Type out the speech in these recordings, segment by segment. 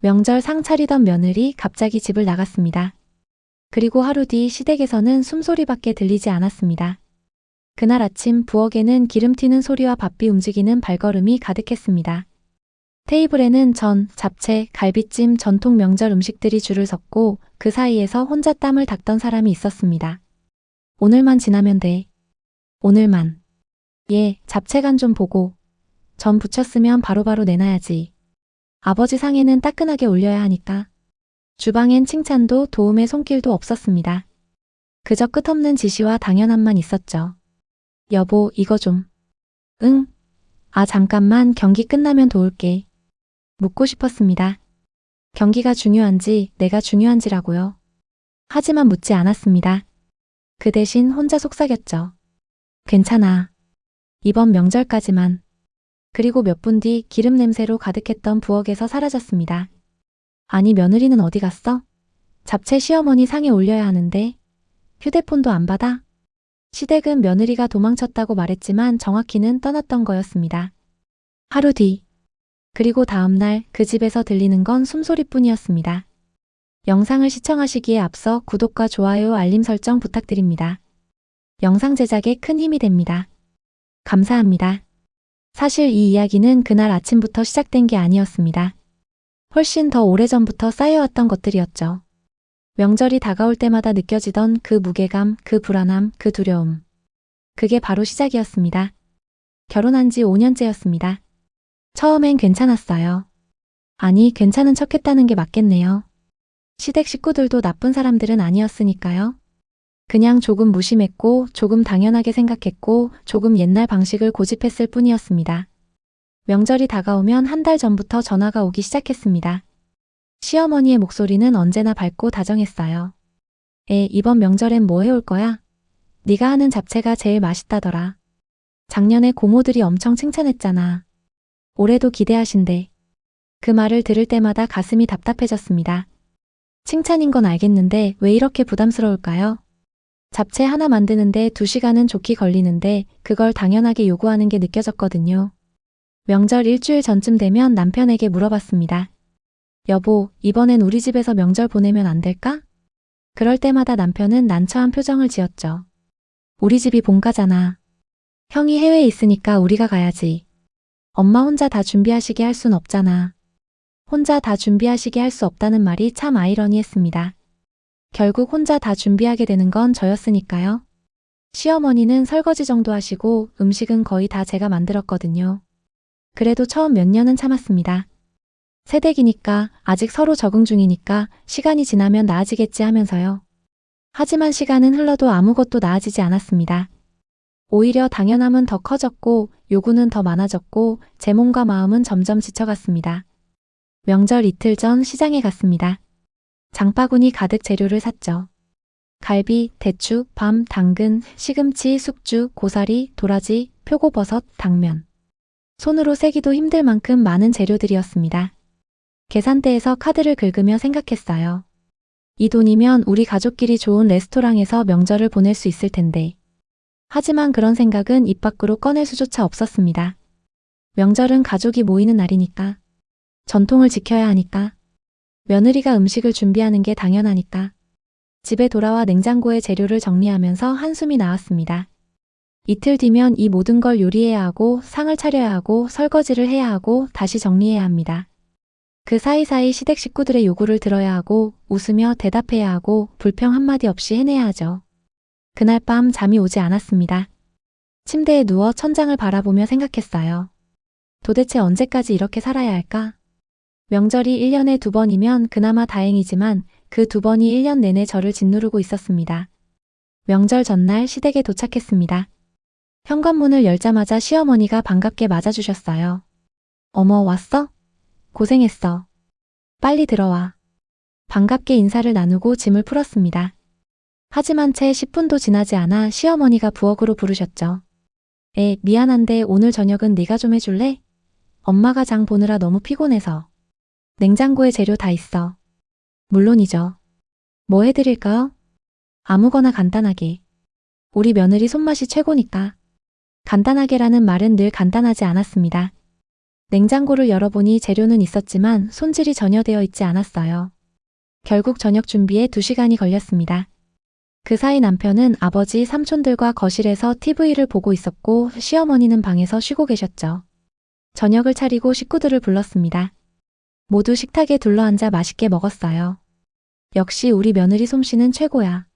명절 상 차리던 며느리 갑자기 집을 나갔습니다. 그리고 하루 뒤 시댁에서는 숨소리밖에 들리지 않았습니다. 그날 아침 부엌에는 기름 튀는 소리와 바삐 움직이는 발걸음이 가득했습니다. 테이블에는 전, 잡채, 갈비찜, 전통 명절 음식들이 줄을 섰고 그 사이에서 혼자 땀을 닦던 사람이 있었습니다. 오늘만 지나면 돼. 오늘만. 예, 잡채간 좀 보고. 전 부쳤으면 바로바로 내놔야지. 아버지 상에는 따끈하게 올려야 하니까. 주방엔 칭찬도 도움의 손길도 없었습니다. 그저 끝없는 지시와 당연함만 있었죠. 여보, 이거 좀. 응? 아, 잠깐만 경기 끝나면 도울게. 묻고 싶었습니다. 경기가 중요한지 내가 중요한지라고요. 하지만 묻지 않았습니다. 그 대신 혼자 속삭였죠. 괜찮아. 이번 명절까지만. 그리고 몇 분 뒤 기름 냄새로 가득했던 부엌에서 사라졌습니다. 아니, 며느리는 어디 갔어? 잡채 시어머니 상에 올려야 하는데. 휴대폰도 안 받아? 시댁은 며느리가 도망쳤다고 말했지만 정확히는 떠났던 거였습니다. 하루 뒤. 그리고 다음날 그 집에서 들리는 건 숨소리뿐이었습니다. 영상을 시청하시기에 앞서 구독과 좋아요, 알림 설정 부탁드립니다. 영상 제작에 큰 힘이 됩니다. 감사합니다. 사실 이 이야기는 그날 아침부터 시작된 게 아니었습니다. 훨씬 더 오래전부터 쌓여왔던 것들이었죠. 명절이 다가올 때마다 느껴지던 그 무게감, 그 불안함, 그 두려움. 그게 바로 시작이었습니다. 결혼한 지 5년째였습니다. 처음엔 괜찮았어요. 아니, 괜찮은 척했다는 게 맞겠네요. 시댁 식구들도 나쁜 사람들은 아니었으니까요. 그냥 조금 무심했고, 조금 당연하게 생각했고, 조금 옛날 방식을 고집했을 뿐이었습니다. 명절이 다가오면 한 달 전부터 전화가 오기 시작했습니다. 시어머니의 목소리는 언제나 밝고 다정했어요. 이번 명절엔 뭐 해올 거야? 네가 하는 잡채가 제일 맛있다더라. 작년에 고모들이 엄청 칭찬했잖아. 올해도 기대하신대. 그 말을 들을 때마다 가슴이 답답해졌습니다. 칭찬인 건 알겠는데 왜 이렇게 부담스러울까요? 잡채 하나 만드는데 2시간은 좋게 걸리는데 그걸 당연하게 요구하는 게 느껴졌거든요. 명절 일주일 전쯤 되면 남편에게 물어봤습니다. 여보, 이번엔 우리 집에서 명절 보내면 안 될까? 그럴 때마다 남편은 난처한 표정을 지었죠. 우리 집이 본가잖아. 형이 해외에 있으니까 우리가 가야지. 엄마 혼자 다 준비하시게 할 순 없잖아. 혼자 다 준비하시게 할 수 없다는 말이 참 아이러니했습니다. 결국 혼자 다 준비하게 되는 건 저였으니까요. 시어머니는 설거지 정도 하시고 음식은 거의 다 제가 만들었거든요. 그래도 처음 몇 년은 참았습니다. 새댁이니까 아직 서로 적응 중이니까 시간이 지나면 나아지겠지 하면서요. 하지만 시간은 흘러도 아무것도 나아지지 않았습니다. 오히려 당연함은 더 커졌고 요구는 더 많아졌고 제 몸과 마음은 점점 지쳐갔습니다. 명절 이틀 전 시장에 갔습니다. 장바구니 가득 재료를 샀죠. 갈비, 대추, 밤, 당근, 시금치, 숙주, 고사리, 도라지, 표고버섯, 당면. 손으로 세기도 힘들 만큼 많은 재료들이었습니다. 계산대에서 카드를 긁으며 생각했어요. 이 돈이면 우리 가족끼리 좋은 레스토랑에서 명절을 보낼 수 있을 텐데. 하지만 그런 생각은 입 밖으로 꺼낼 수조차 없었습니다. 명절은 가족이 모이는 날이니까. 전통을 지켜야 하니까. 며느리가 음식을 준비하는 게 당연하니까. 집에 돌아와 냉장고에 재료를 정리하면서 한숨이 나왔습니다. 이틀 뒤면 이 모든 걸 요리해야 하고 상을 차려야 하고 설거지를 해야 하고 다시 정리해야 합니다. 그 사이사이 시댁 식구들의 요구를 들어야 하고 웃으며 대답해야 하고 불평 한마디 없이 해내야 하죠. 그날 밤 잠이 오지 않았습니다. 침대에 누워 천장을 바라보며 생각했어요. 도대체 언제까지 이렇게 살아야 할까? 명절이 1년에 2번이면 그나마 다행이지만 그 2번이 1년 내내 저를 짓누르고 있었습니다. 명절 전날 시댁에 도착했습니다. 현관문을 열자마자 시어머니가 반갑게 맞아주셨어요. 어머, 왔어? 고생했어. 빨리 들어와. 반갑게 인사를 나누고 짐을 풀었습니다. 하지만 채 10분도 지나지 않아 시어머니가 부엌으로 부르셨죠. 미안한데 오늘 저녁은 네가 좀 해줄래? 엄마가 장 보느라 너무 피곤해서. 냉장고에 재료 다 있어. 물론이죠. 뭐 해드릴까요? 아무거나 간단하게. 우리 며느리 손맛이 최고니까. 간단하게라는 말은 늘 간단하지 않았습니다. 냉장고를 열어보니 재료는 있었지만 손질이 전혀 되어 있지 않았어요. 결국 저녁 준비에 2시간이 걸렸습니다. 그 사이 남편은 아버지, 삼촌들과 거실에서 TV를 보고 있었고 시어머니는 방에서 쉬고 계셨죠. 저녁을 차리고 식구들을 불렀습니다. 모두 식탁에 둘러앉아 맛있게 먹었어요. 역시 우리 며느리 솜씨는 최고야.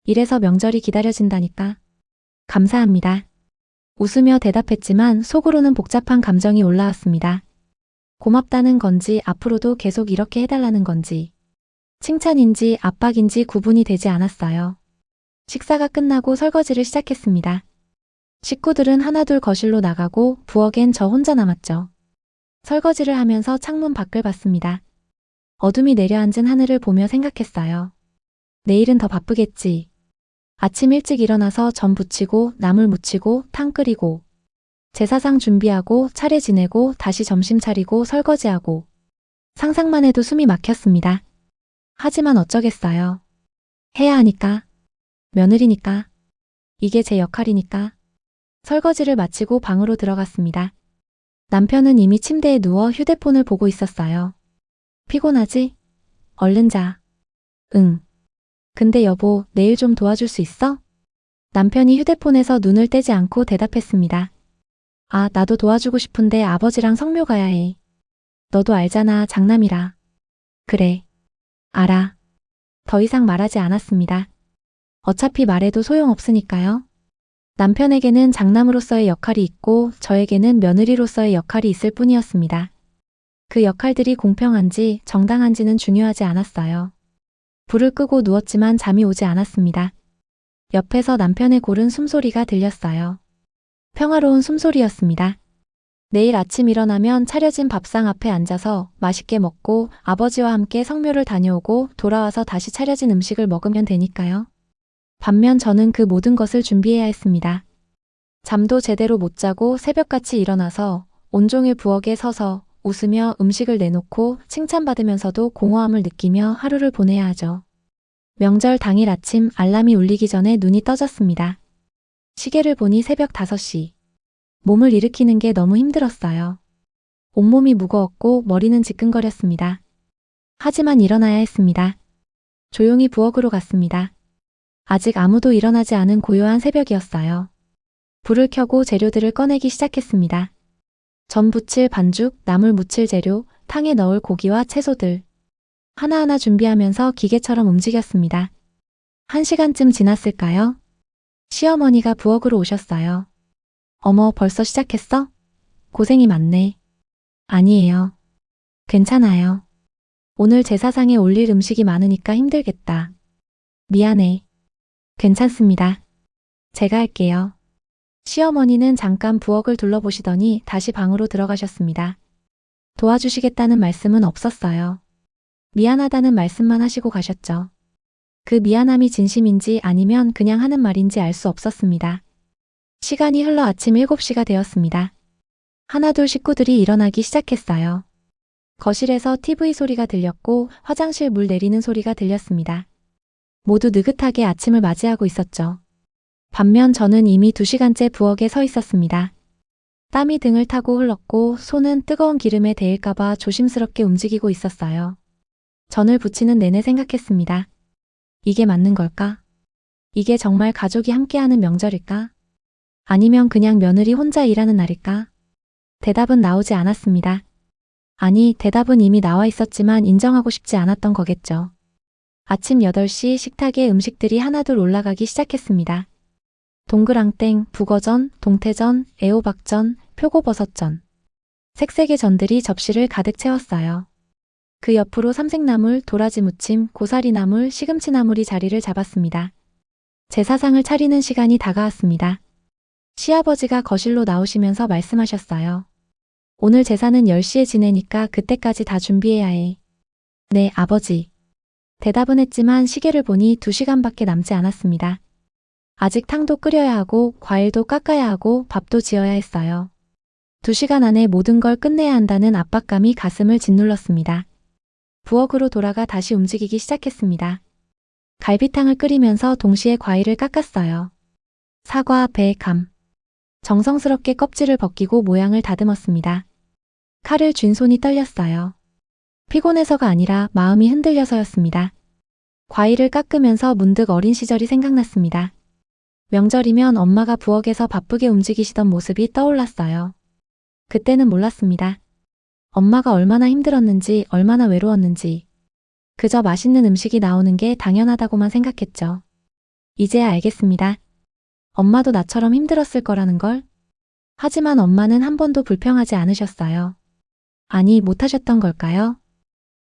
이래서 명절이 기다려진다니까. 감사합니다. 웃으며 대답했지만 속으로는 복잡한 감정이 올라왔습니다. 고맙다는 건지 앞으로도 계속 이렇게 해달라는 건지 칭찬인지 압박인지 구분이 되지 않았어요. 식사가 끝나고 설거지를 시작했습니다. 식구들은 하나둘 거실로 나가고 부엌엔 저 혼자 남았죠. 설거지를 하면서 창문 밖을 봤습니다. 어둠이 내려앉은 하늘을 보며 생각했어요. 내일은 더 바쁘겠지. 아침 일찍 일어나서 전 부치고 나물 무치고 탕 끓이고 제사상 준비하고 차례 지내고 다시 점심 차리고 설거지하고 상상만 해도 숨이 막혔습니다. 하지만 어쩌겠어요. 해야 하니까. 며느리니까. 이게 제 역할이니까. 설거지를 마치고 방으로 들어갔습니다. 남편은 이미 침대에 누워 휴대폰을 보고 있었어요. 피곤하지? 얼른 자. 응. 근데 여보, 내일 좀 도와줄 수 있어? 남편이 휴대폰에서 눈을 떼지 않고 대답했습니다. 아, 나도 도와주고 싶은데 아버지랑 성묘 가야 해. 너도 알잖아, 장남이라. 그래. 알아. 더 이상 말하지 않았습니다. 어차피 말해도 소용없으니까요. 남편에게는 장남으로서의 역할이 있고 저에게는 며느리로서의 역할이 있을 뿐이었습니다. 그 역할들이 공평한지 정당한지는 중요하지 않았어요. 불을 끄고 누웠지만 잠이 오지 않았습니다. 옆에서 남편의 고른 숨소리가 들렸어요. 평화로운 숨소리였습니다. 내일 아침 일어나면 차려진 밥상 앞에 앉아서 맛있게 먹고 아버지와 함께 성묘를 다녀오고 돌아와서 다시 차려진 음식을 먹으면 되니까요. 반면 저는 그 모든 것을 준비해야 했습니다. 잠도 제대로 못 자고 새벽같이 일어나서 온종일 부엌에 서서 웃으며 음식을 내놓고 칭찬받으면서도 공허함을 느끼며 하루를 보내야 하죠. 명절 당일 아침 알람이 울리기 전에 눈이 떠졌습니다. 시계를 보니 새벽 5시. 몸을 일으키는 게 너무 힘들었어요. 온몸이 무거웠고 머리는 지끈거렸습니다. 하지만 일어나야 했습니다. 조용히 부엌으로 갔습니다. 아직 아무도 일어나지 않은 고요한 새벽이었어요. 불을 켜고 재료들을 꺼내기 시작했습니다. 전 부칠 반죽, 나물 무칠 재료, 탕에 넣을 고기와 채소들. 하나하나 준비하면서 기계처럼 움직였습니다. 1시간쯤 지났을까요? 시어머니가 부엌으로 오셨어요. 어머, 벌써 시작했어? 고생이 많네. 아니에요. 괜찮아요. 오늘 제사상에 올릴 음식이 많으니까 힘들겠다. 미안해. 괜찮습니다. 제가 할게요. 시어머니는 잠깐 부엌을 둘러보시더니 다시 방으로 들어가셨습니다. 도와주시겠다는 말씀은 없었어요. 미안하다는 말씀만 하시고 가셨죠. 그 미안함이 진심인지 아니면 그냥 하는 말인지 알 수 없었습니다. 시간이 흘러 아침 7시가 되었습니다. 하나둘 식구들이 일어나기 시작했어요. 거실에서 TV 소리가 들렸고 화장실 물 내리는 소리가 들렸습니다. 모두 느긋하게 아침을 맞이하고 있었죠. 반면 저는 이미 2시간째 부엌에 서 있었습니다. 땀이 등을 타고 흘렀고 손은 뜨거운 기름에 데일까봐 조심스럽게 움직이고 있었어요. 전을 부치는 내내 생각했습니다. 이게 맞는 걸까? 이게 정말 가족이 함께하는 명절일까? 아니면 그냥 며느리 혼자 일하는 날일까? 대답은 나오지 않았습니다. 아니, 대답은 이미 나와 있었지만 인정하고 싶지 않았던 거겠죠. 아침 8시 식탁에 음식들이 하나둘 올라가기 시작했습니다. 동그랑땡, 북어전, 동태전, 애호박전, 표고버섯전. 색색의 전들이 접시를 가득 채웠어요. 그 옆으로 삼색나물, 도라지 무침, 고사리나물, 시금치나물이 자리를 잡았습니다. 제사상을 차리는 시간이 다가왔습니다. 시아버지가 거실로 나오시면서 말씀하셨어요. 오늘 제사는 10시에 지내니까 그때까지 다 준비해야 해. 네, 아버지. 대답은 했지만 시계를 보니 2시간밖에 남지 않았습니다. 아직 탕도 끓여야 하고 과일도 깎아야 하고 밥도 지어야 했어요. 2시간 안에 모든 걸 끝내야 한다는 압박감이 가슴을 짓눌렀습니다. 부엌으로 돌아가 다시 움직이기 시작했습니다. 갈비탕을 끓이면서 동시에 과일을 깎았어요. 사과, 배, 감. 정성스럽게 껍질을 벗기고 모양을 다듬었습니다. 칼을 쥔 손이 떨렸어요. 피곤해서가 아니라 마음이 흔들려서였습니다. 과일을 깎으면서 문득 어린 시절이 생각났습니다. 명절이면 엄마가 부엌에서 바쁘게 움직이시던 모습이 떠올랐어요. 그때는 몰랐습니다. 엄마가 얼마나 힘들었는지, 얼마나 외로웠는지. 그저 맛있는 음식이 나오는 게 당연하다고만 생각했죠. 이제야 알겠습니다. 엄마도 나처럼 힘들었을 거라는 걸. 하지만 엄마는 한 번도 불평하지 않으셨어요. 아니, 못하셨던 걸까요?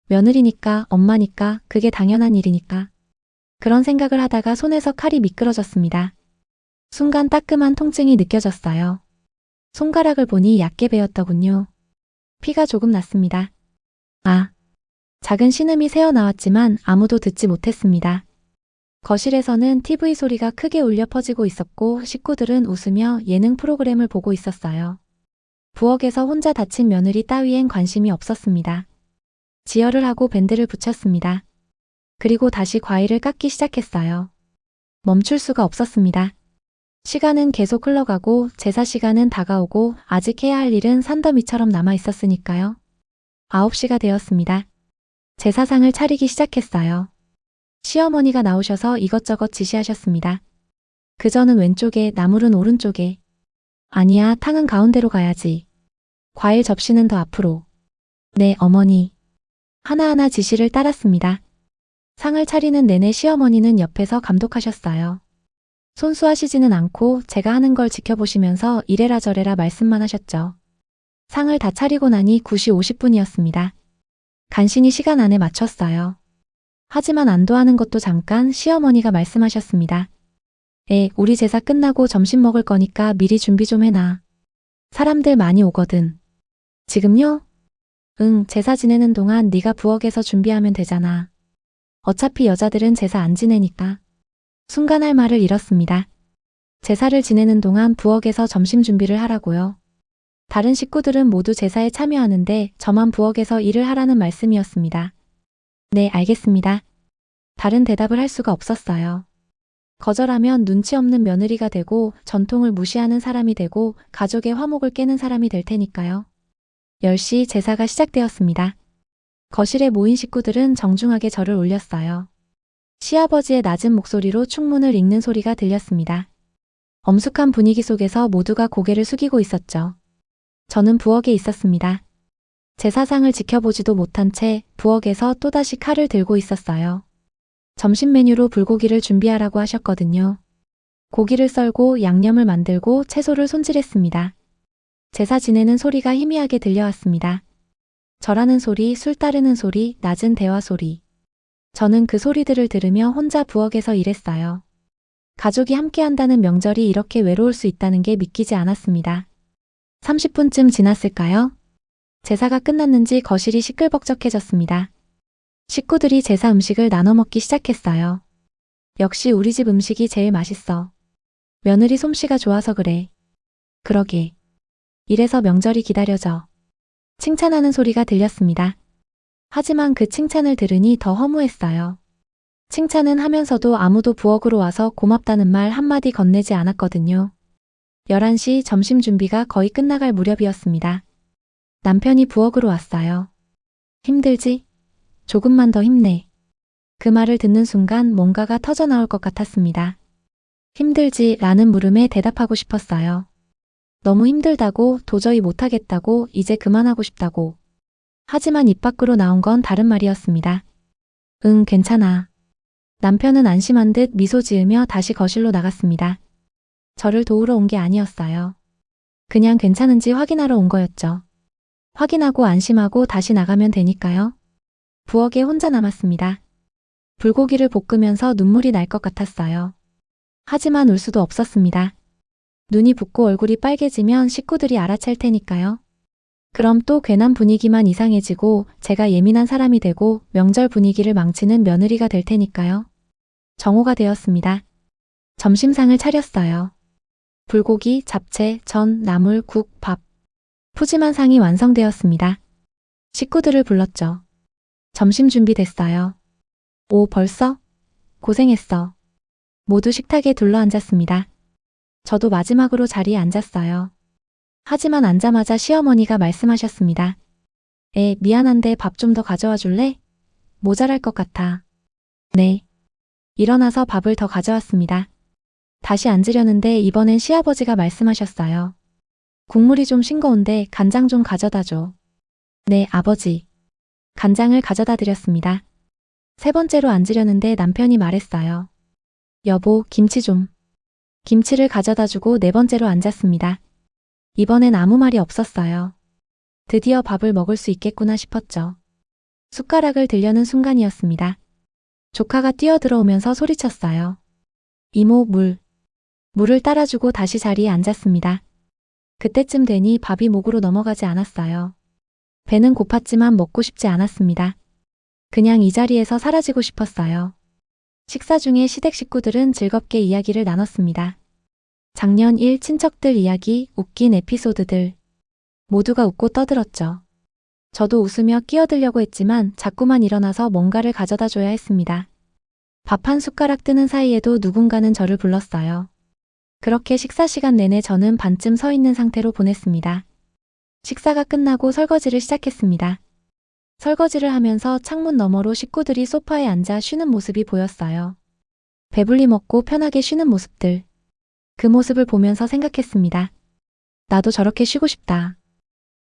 며느리니까, 엄마니까, 그게 당연한 일이니까. 그런 생각을 하다가 손에서 칼이 미끄러졌습니다. 순간 따끔한 통증이 느껴졌어요. 손가락을 보니 얇게 베었더군요. 피가 조금 났습니다. 아, 작은 신음이 새어나왔지만 아무도 듣지 못했습니다. 거실에서는 TV 소리가 크게 울려 퍼지고 있었고 식구들은 웃으며 예능 프로그램을 보고 있었어요. 부엌에서 혼자 다친 며느리 따위엔 관심이 없었습니다. 지혈을 하고 밴드를 붙였습니다. 그리고 다시 과일을 깎기 시작했어요. 멈출 수가 없었습니다. 시간은 계속 흘러가고 제사 시간은 다가오고 아직 해야 할 일은 산더미처럼 남아 있었으니까요. 9시가 되었습니다. 제사상을 차리기 시작했어요. 시어머니가 나오셔서 이것저것 지시하셨습니다. 그저는 왼쪽에, 나물은 오른쪽에. 아니야, 탕은 가운데로 가야지. 과일 접시는 더 앞으로. 네, 어머니. 하나하나 지시를 따랐습니다. 상을 차리는 내내 시어머니는 옆에서 감독하셨어요. 손수하시지는 않고 제가 하는 걸 지켜보시면서 이래라 저래라 말씀만 하셨죠. 상을 다 차리고 나니 9시 50분이었습니다. 간신히 시간 안에 맞췄어요. 하지만 안도하는 것도 잠깐 시어머니가 말씀하셨습니다. 우리 제사 끝나고 점심 먹을 거니까 미리 준비 좀 해놔. 사람들 많이 오거든. 지금요? 응, 제사 지내는 동안 네가 부엌에서 준비하면 되잖아. 어차피 여자들은 제사 안 지내니까. 순간 할 말을 잃었습니다. 제사를 지내는 동안 부엌에서 점심 준비를 하라고요. 다른 식구들은 모두 제사에 참여하는데 저만 부엌에서 일을 하라는 말씀이었습니다. 네, 알겠습니다. 다른 대답을 할 수가 없었어요. 거절하면 눈치 없는 며느리가 되고 전통을 무시하는 사람이 되고 가족의 화목을 깨는 사람이 될 테니까요. 10시 제사가 시작되었습니다. 거실에 모인 식구들은 정중하게 절을 올렸어요. 시아버지의 낮은 목소리로 축문을 읽는 소리가 들렸습니다. 엄숙한 분위기 속에서 모두가 고개를 숙이고 있었죠. 저는 부엌에 있었습니다. 제사상을 지켜보지도 못한 채 부엌에서 또다시 칼을 들고 있었어요. 점심 메뉴로 불고기를 준비하라고 하셨거든요. 고기를 썰고 양념을 만들고 채소를 손질했습니다. 제사 지내는 소리가 희미하게 들려왔습니다. 절하는 소리, 술 따르는 소리, 낮은 대화 소리. 저는 그 소리들을 들으며 혼자 부엌에서 일했어요. 가족이 함께한다는 명절이 이렇게 외로울 수 있다는 게 믿기지 않았습니다. 30분쯤 지났을까요? 제사가 끝났는지 거실이 시끌벅적해졌습니다. 식구들이 제사 음식을 나눠 먹기 시작했어요. 역시 우리 집 음식이 제일 맛있어. 며느리 솜씨가 좋아서 그래. 그러게. 이래서 명절이 기다려져. 칭찬하는 소리가 들렸습니다. 하지만 그 칭찬을 들으니 더 허무했어요. 칭찬은 하면서도 아무도 부엌으로 와서 고맙다는 말 한마디 건네지 않았거든요. 11시 점심 준비가 거의 끝나갈 무렵이었습니다. 남편이 부엌으로 왔어요. 힘들지? 조금만 더 힘내. 그 말을 듣는 순간 뭔가가 터져나올 것 같았습니다. 힘들지? 라는 물음에 대답하고 싶었어요. 너무 힘들다고, 도저히 못하겠다고, 이제 그만하고 싶다고. 하지만 입 밖으로 나온 건 다른 말이었습니다. 응, 괜찮아. 남편은 안심한 듯 미소 지으며 다시 거실로 나갔습니다. 저를 도우러 온 게 아니었어요. 그냥 괜찮은지 확인하러 온 거였죠. 확인하고 안심하고 다시 나가면 되니까요. 부엌에 혼자 남았습니다. 불고기를 볶으면서 눈물이 날 것 같았어요. 하지만 울 수도 없었습니다. 눈이 붓고 얼굴이 빨개지면 식구들이 알아챌 테니까요. 그럼 또 괜한 분위기만 이상해지고 제가 예민한 사람이 되고 명절 분위기를 망치는 며느리가 될 테니까요. 정오가 되었습니다. 점심상을 차렸어요. 불고기, 잡채, 전, 나물, 국, 밥. 푸짐한 상이 완성되었습니다. 식구들을 불렀죠. 점심 준비됐어요. 오, 벌써? 고생했어. 모두 식탁에 둘러앉았습니다. 저도 마지막으로 자리에 앉았어요. 하지만 앉자마자 시어머니가 말씀하셨습니다. 미안한데 밥 좀 더 가져와 줄래? 모자랄 것 같아. 네. 일어나서 밥을 더 가져왔습니다. 다시 앉으려는데 이번엔 시아버지가 말씀하셨어요. 국물이 좀 싱거운데 간장 좀 가져다 줘. 네, 아버지. 간장을 가져다 드렸습니다. 세 번째로 앉으려는데 남편이 말했어요. 여보, 김치 좀. 김치를 가져다 주고 네 번째로 앉았습니다. 이번엔 아무 말이 없었어요. 드디어 밥을 먹을 수 있겠구나 싶었죠. 숟가락을 들려는 순간이었습니다. 조카가 뛰어들어오면서 소리쳤어요. 이모, 물. 물을 따라주고 다시 자리에 앉았습니다. 그때쯤 되니 밥이 목으로 넘어가지 않았어요. 배는 고팠지만 먹고 싶지 않았습니다. 그냥 이 자리에서 사라지고 싶었어요. 식사 중에 시댁 식구들은 즐겁게 이야기를 나눴습니다. 작년 일 친척들 이야기, 웃긴 에피소드들. 모두가 웃고 떠들었죠. 저도 웃으며 끼어들려고 했지만 자꾸만 일어나서 뭔가를 가져다 줘야 했습니다. 밥 한 숟가락 뜨는 사이에도 누군가는 저를 불렀어요. 그렇게 식사 시간 내내 저는 반쯤 서 있는 상태로 보냈습니다. 식사가 끝나고 설거지를 시작했습니다. 설거지를 하면서 창문 너머로 식구들이 소파에 앉아 쉬는 모습이 보였어요. 배불리 먹고 편하게 쉬는 모습들. 그 모습을 보면서 생각했습니다. 나도 저렇게 쉬고 싶다.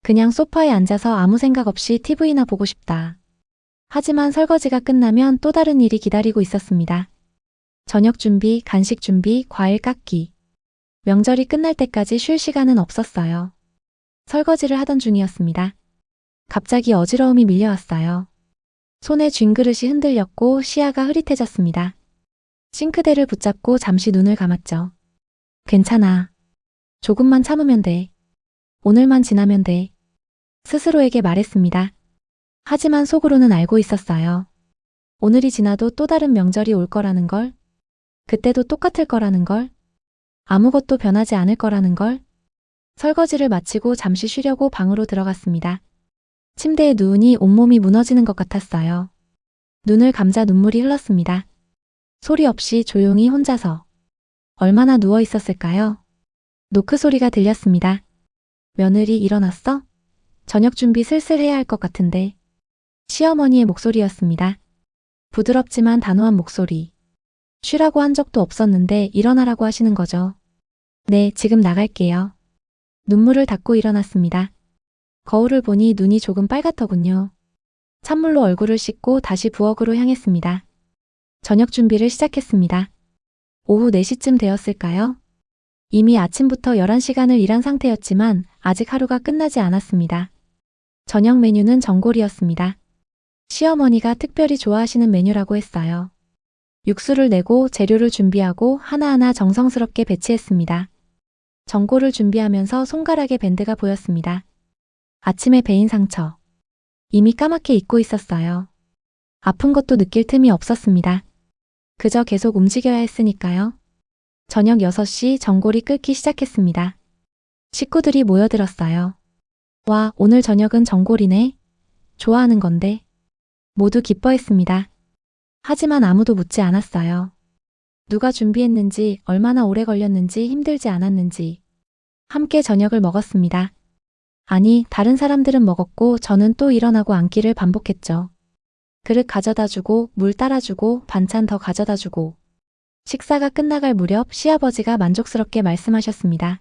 그냥 소파에 앉아서 아무 생각 없이 TV나 보고 싶다. 하지만 설거지가 끝나면 또 다른 일이 기다리고 있었습니다. 저녁 준비, 간식 준비, 과일 깎기. 명절이 끝날 때까지 쉴 시간은 없었어요. 설거지를 하던 중이었습니다. 갑자기 어지러움이 밀려왔어요. 손에 쥔 그릇이 흔들렸고 시야가 흐릿해졌습니다. 싱크대를 붙잡고 잠시 눈을 감았죠. 괜찮아. 조금만 참으면 돼. 오늘만 지나면 돼. 스스로에게 말했습니다. 하지만 속으로는 알고 있었어요. 오늘이 지나도 또 다른 명절이 올 거라는 걸. 그때도 똑같을 거라는 걸. 아무것도 변하지 않을 거라는 걸. 설거지를 마치고 잠시 쉬려고 방으로 들어갔습니다. 침대에 누우니 온몸이 무너지는 것 같았어요. 눈을 감자 눈물이 흘렀습니다. 소리 없이 조용히 혼자서. 얼마나 누워 있었을까요? 노크 소리가 들렸습니다. 며느리 일어났어? 저녁 준비 슬슬 해야 할 것 같은데. 시어머니의 목소리였습니다. 부드럽지만 단호한 목소리. 쉬라고 한 적도 없었는데 일어나라고 하시는 거죠. 네, 지금 나갈게요. 눈물을 닦고 일어났습니다. 거울을 보니 눈이 조금 빨갛더군요. 찬물로 얼굴을 씻고 다시 부엌으로 향했습니다. 저녁 준비를 시작했습니다. 오후 4시쯤 되었을까요? 이미 아침부터 11시간을 일한 상태였지만 아직 하루가 끝나지 않았습니다. 저녁 메뉴는 전골이었습니다. 시어머니가 특별히 좋아하시는 메뉴라고 했어요. 육수를 내고 재료를 준비하고 하나하나 정성스럽게 배치했습니다. 전골을 준비하면서 손가락에 밴드가 보였습니다. 아침에 베인 상처. 이미 까맣게 잊고 있었어요. 아픈 것도 느낄 틈이 없었습니다. 그저 계속 움직여야 했으니까요. 저녁 6시 전골이 끓기 시작했습니다. 식구들이 모여들었어요. 와, 오늘 저녁은 전골이네. 좋아하는 건데. 모두 기뻐했습니다. 하지만 아무도 묻지 않았어요. 누가 준비했는지, 얼마나 오래 걸렸는지, 힘들지 않았는지. 함께 저녁을 먹었습니다. 아니, 다른 사람들은 먹었고 저는 또 일어나고 앉기를 반복했죠. 그릇 가져다 주고, 물 따라주고, 반찬 더 가져다 주고. 식사가 끝나갈 무렵 시아버지가 만족스럽게 말씀하셨습니다.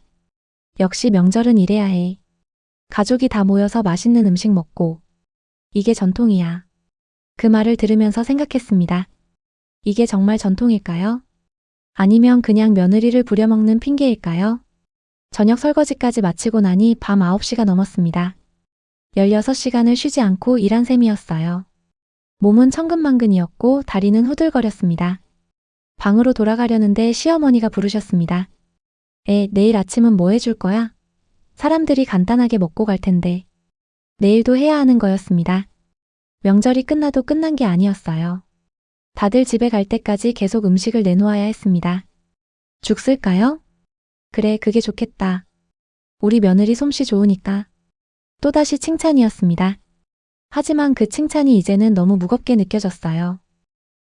역시 명절은 이래야 해. 가족이 다 모여서 맛있는 음식 먹고. 이게 전통이야. 그 말을 들으면서 생각했습니다. 이게 정말 전통일까요? 아니면 그냥 며느리를 부려먹는 핑계일까요? 저녁 설거지까지 마치고 나니 밤 9시가 넘었습니다. 16시간을 쉬지 않고 일한 셈이었어요. 몸은 천근만근이었고 다리는 후들거렸습니다. 방으로 돌아가려는데 시어머니가 부르셨습니다. 내일 아침은 뭐 해줄 거야? 사람들이 간단하게 먹고 갈 텐데. 내일도 해야 하는 거였습니다. 명절이 끝나도 끝난 게 아니었어요. 다들 집에 갈 때까지 계속 음식을 내놓아야 했습니다. 죽 쓸까요? 그래, 그게 좋겠다. 우리 며느리 솜씨 좋으니까. 또다시 칭찬이었습니다. 하지만 그 칭찬이 이제는 너무 무겁게 느껴졌어요.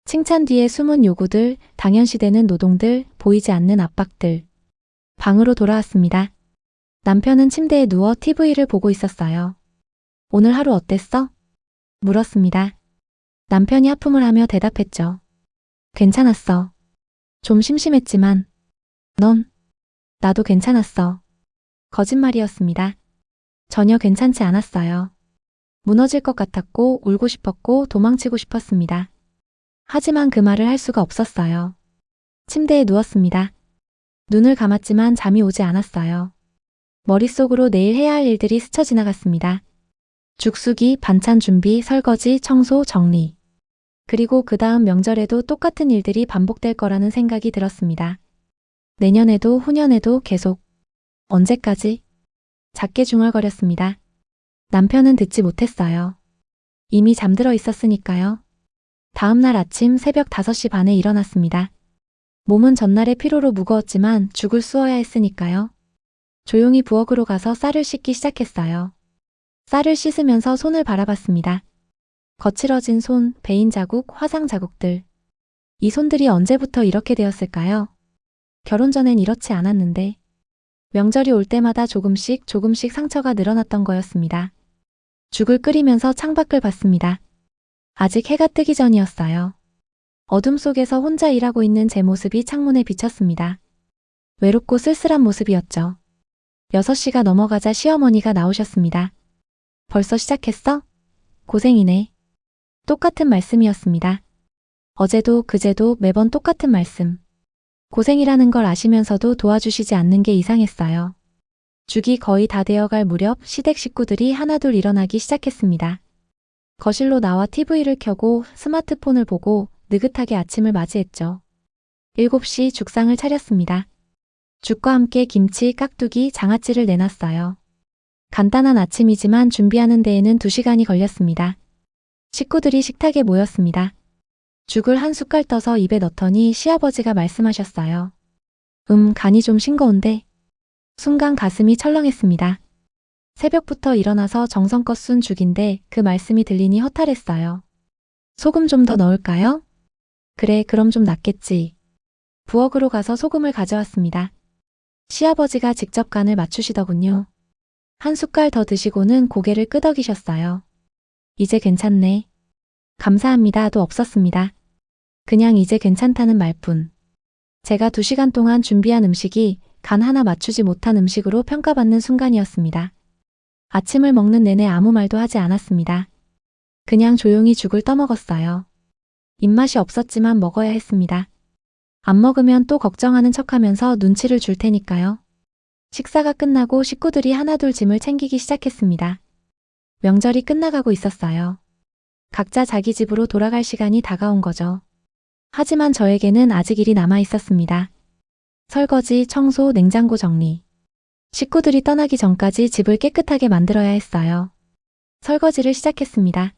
칭찬 뒤에 숨은 요구들, 당연시되는 노동들, 보이지 않는 압박들. 방으로 돌아왔습니다. 남편은 침대에 누워 TV를 보고 있었어요. 오늘 하루 어땠어? 물었습니다. 남편이 하품을 하며 대답했죠. 괜찮았어. 좀 심심했지만. 넌? 나도 괜찮았어. 거짓말이었습니다. 전혀 괜찮지 않았어요. 무너질 것 같았고 울고 싶었고 도망치고 싶었습니다. 하지만 그 말을 할 수가 없었어요. 침대에 누웠습니다. 눈을 감았지만 잠이 오지 않았어요. 머릿속으로 내일 해야 할 일들이 스쳐 지나갔습니다. 죽수기, 반찬 준비, 설거지, 청소, 정리. 그리고 그 다음 명절에도 똑같은 일들이 반복될 거라는 생각이 들었습니다. 내년에도 후년에도 계속. 언제까지? 작게 중얼거렸습니다. 남편은 듣지 못했어요. 이미 잠들어 있었으니까요. 다음 날 아침 새벽 5시 반에 일어났습니다. 몸은 전날의 피로로 무거웠지만 죽을 쑤어야 했으니까요. 조용히 부엌으로 가서 쌀을 씻기 시작했어요. 쌀을 씻으면서 손을 바라봤습니다. 거칠어진 손, 베인 자국, 화상 자국들. 이 손들이 언제부터 이렇게 되었을까요? 결혼 전엔 이렇지 않았는데. 명절이 올 때마다 조금씩 상처가 늘어났던 거였습니다. 죽을 끓이면서 창밖을 봤습니다. 아직 해가 뜨기 전이었어요. 어둠 속에서 혼자 일하고 있는 제 모습이 창문에 비쳤습니다. 외롭고 쓸쓸한 모습이었죠. 6시가 넘어가자 시어머니가 나오셨습니다. 벌써 시작했어? 고생이네. 똑같은 말씀이었습니다. 어제도 그제도 매번 똑같은 말씀. 고생이라는 걸 아시면서도 도와주시지 않는 게 이상했어요. 죽이 거의 다 되어갈 무렵 시댁 식구들이 하나둘 일어나기 시작했습니다. 거실로 나와 TV를 켜고 스마트폰을 보고 느긋하게 아침을 맞이했죠. 7시 죽상을 차렸습니다. 죽과 함께 김치, 깍두기, 장아찌를 내놨어요. 간단한 아침이지만 준비하는 데에는 2시간이 걸렸습니다. 식구들이 식탁에 모였습니다. 죽을 한 숟갈 떠서 입에 넣더니 시아버지가 말씀하셨어요. 간이 좀 싱거운데. 순간 가슴이 철렁했습니다. 새벽부터 일어나서 정성껏 쓴 죽인데 그 말씀이 들리니 허탈했어요. 소금 좀 더 넣을까요? 그래, 그럼 좀 낫겠지. 부엌으로 가서 소금을 가져왔습니다. 시아버지가 직접 간을 맞추시더군요. 한 숟갈 더 드시고는 고개를 끄덕이셨어요. 이제 괜찮네. 감사합니다도 없었습니다. 그냥 이제 괜찮다는 말뿐. 제가 2시간 동안 준비한 음식이 간 하나 맞추지 못한 음식으로 평가받는 순간이었습니다. 아침을 먹는 내내 아무 말도 하지 않았습니다. 그냥 조용히 죽을 떠먹었어요. 입맛이 없었지만 먹어야 했습니다. 안 먹으면 또 걱정하는 척하면서 눈치를 줄 테니까요. 식사가 끝나고 식구들이 하나둘 짐을 챙기기 시작했습니다. 명절이 끝나가고 있었어요. 각자 자기 집으로 돌아갈 시간이 다가온 거죠. 하지만 저에게는 아직 일이 남아 있었습니다. 설거지, 청소, 냉장고 정리. 식구들이 떠나기 전까지 집을 깨끗하게 만들어야 했어요. 설거지를 시작했습니다.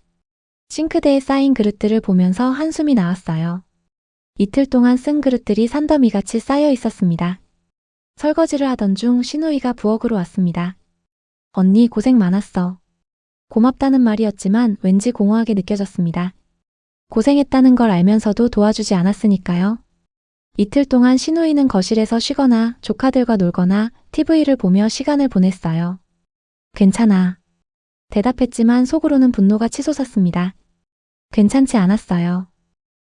싱크대에 쌓인 그릇들을 보면서 한숨이 나왔어요. 이틀 동안 쓴 그릇들이 산더미같이 쌓여 있었습니다. 설거지를 하던 중 시누이가 부엌으로 왔습니다. 언니 고생 많았어. 고맙다는 말이었지만 왠지 공허하게 느껴졌습니다. 고생했다는 걸 알면서도 도와주지 않았으니까요. 이틀 동안 시누이는 거실에서 쉬거나 조카들과 놀거나 TV를 보며 시간을 보냈어요. 괜찮아. 대답했지만 속으로는 분노가 치솟았습니다. 괜찮지 않았어요.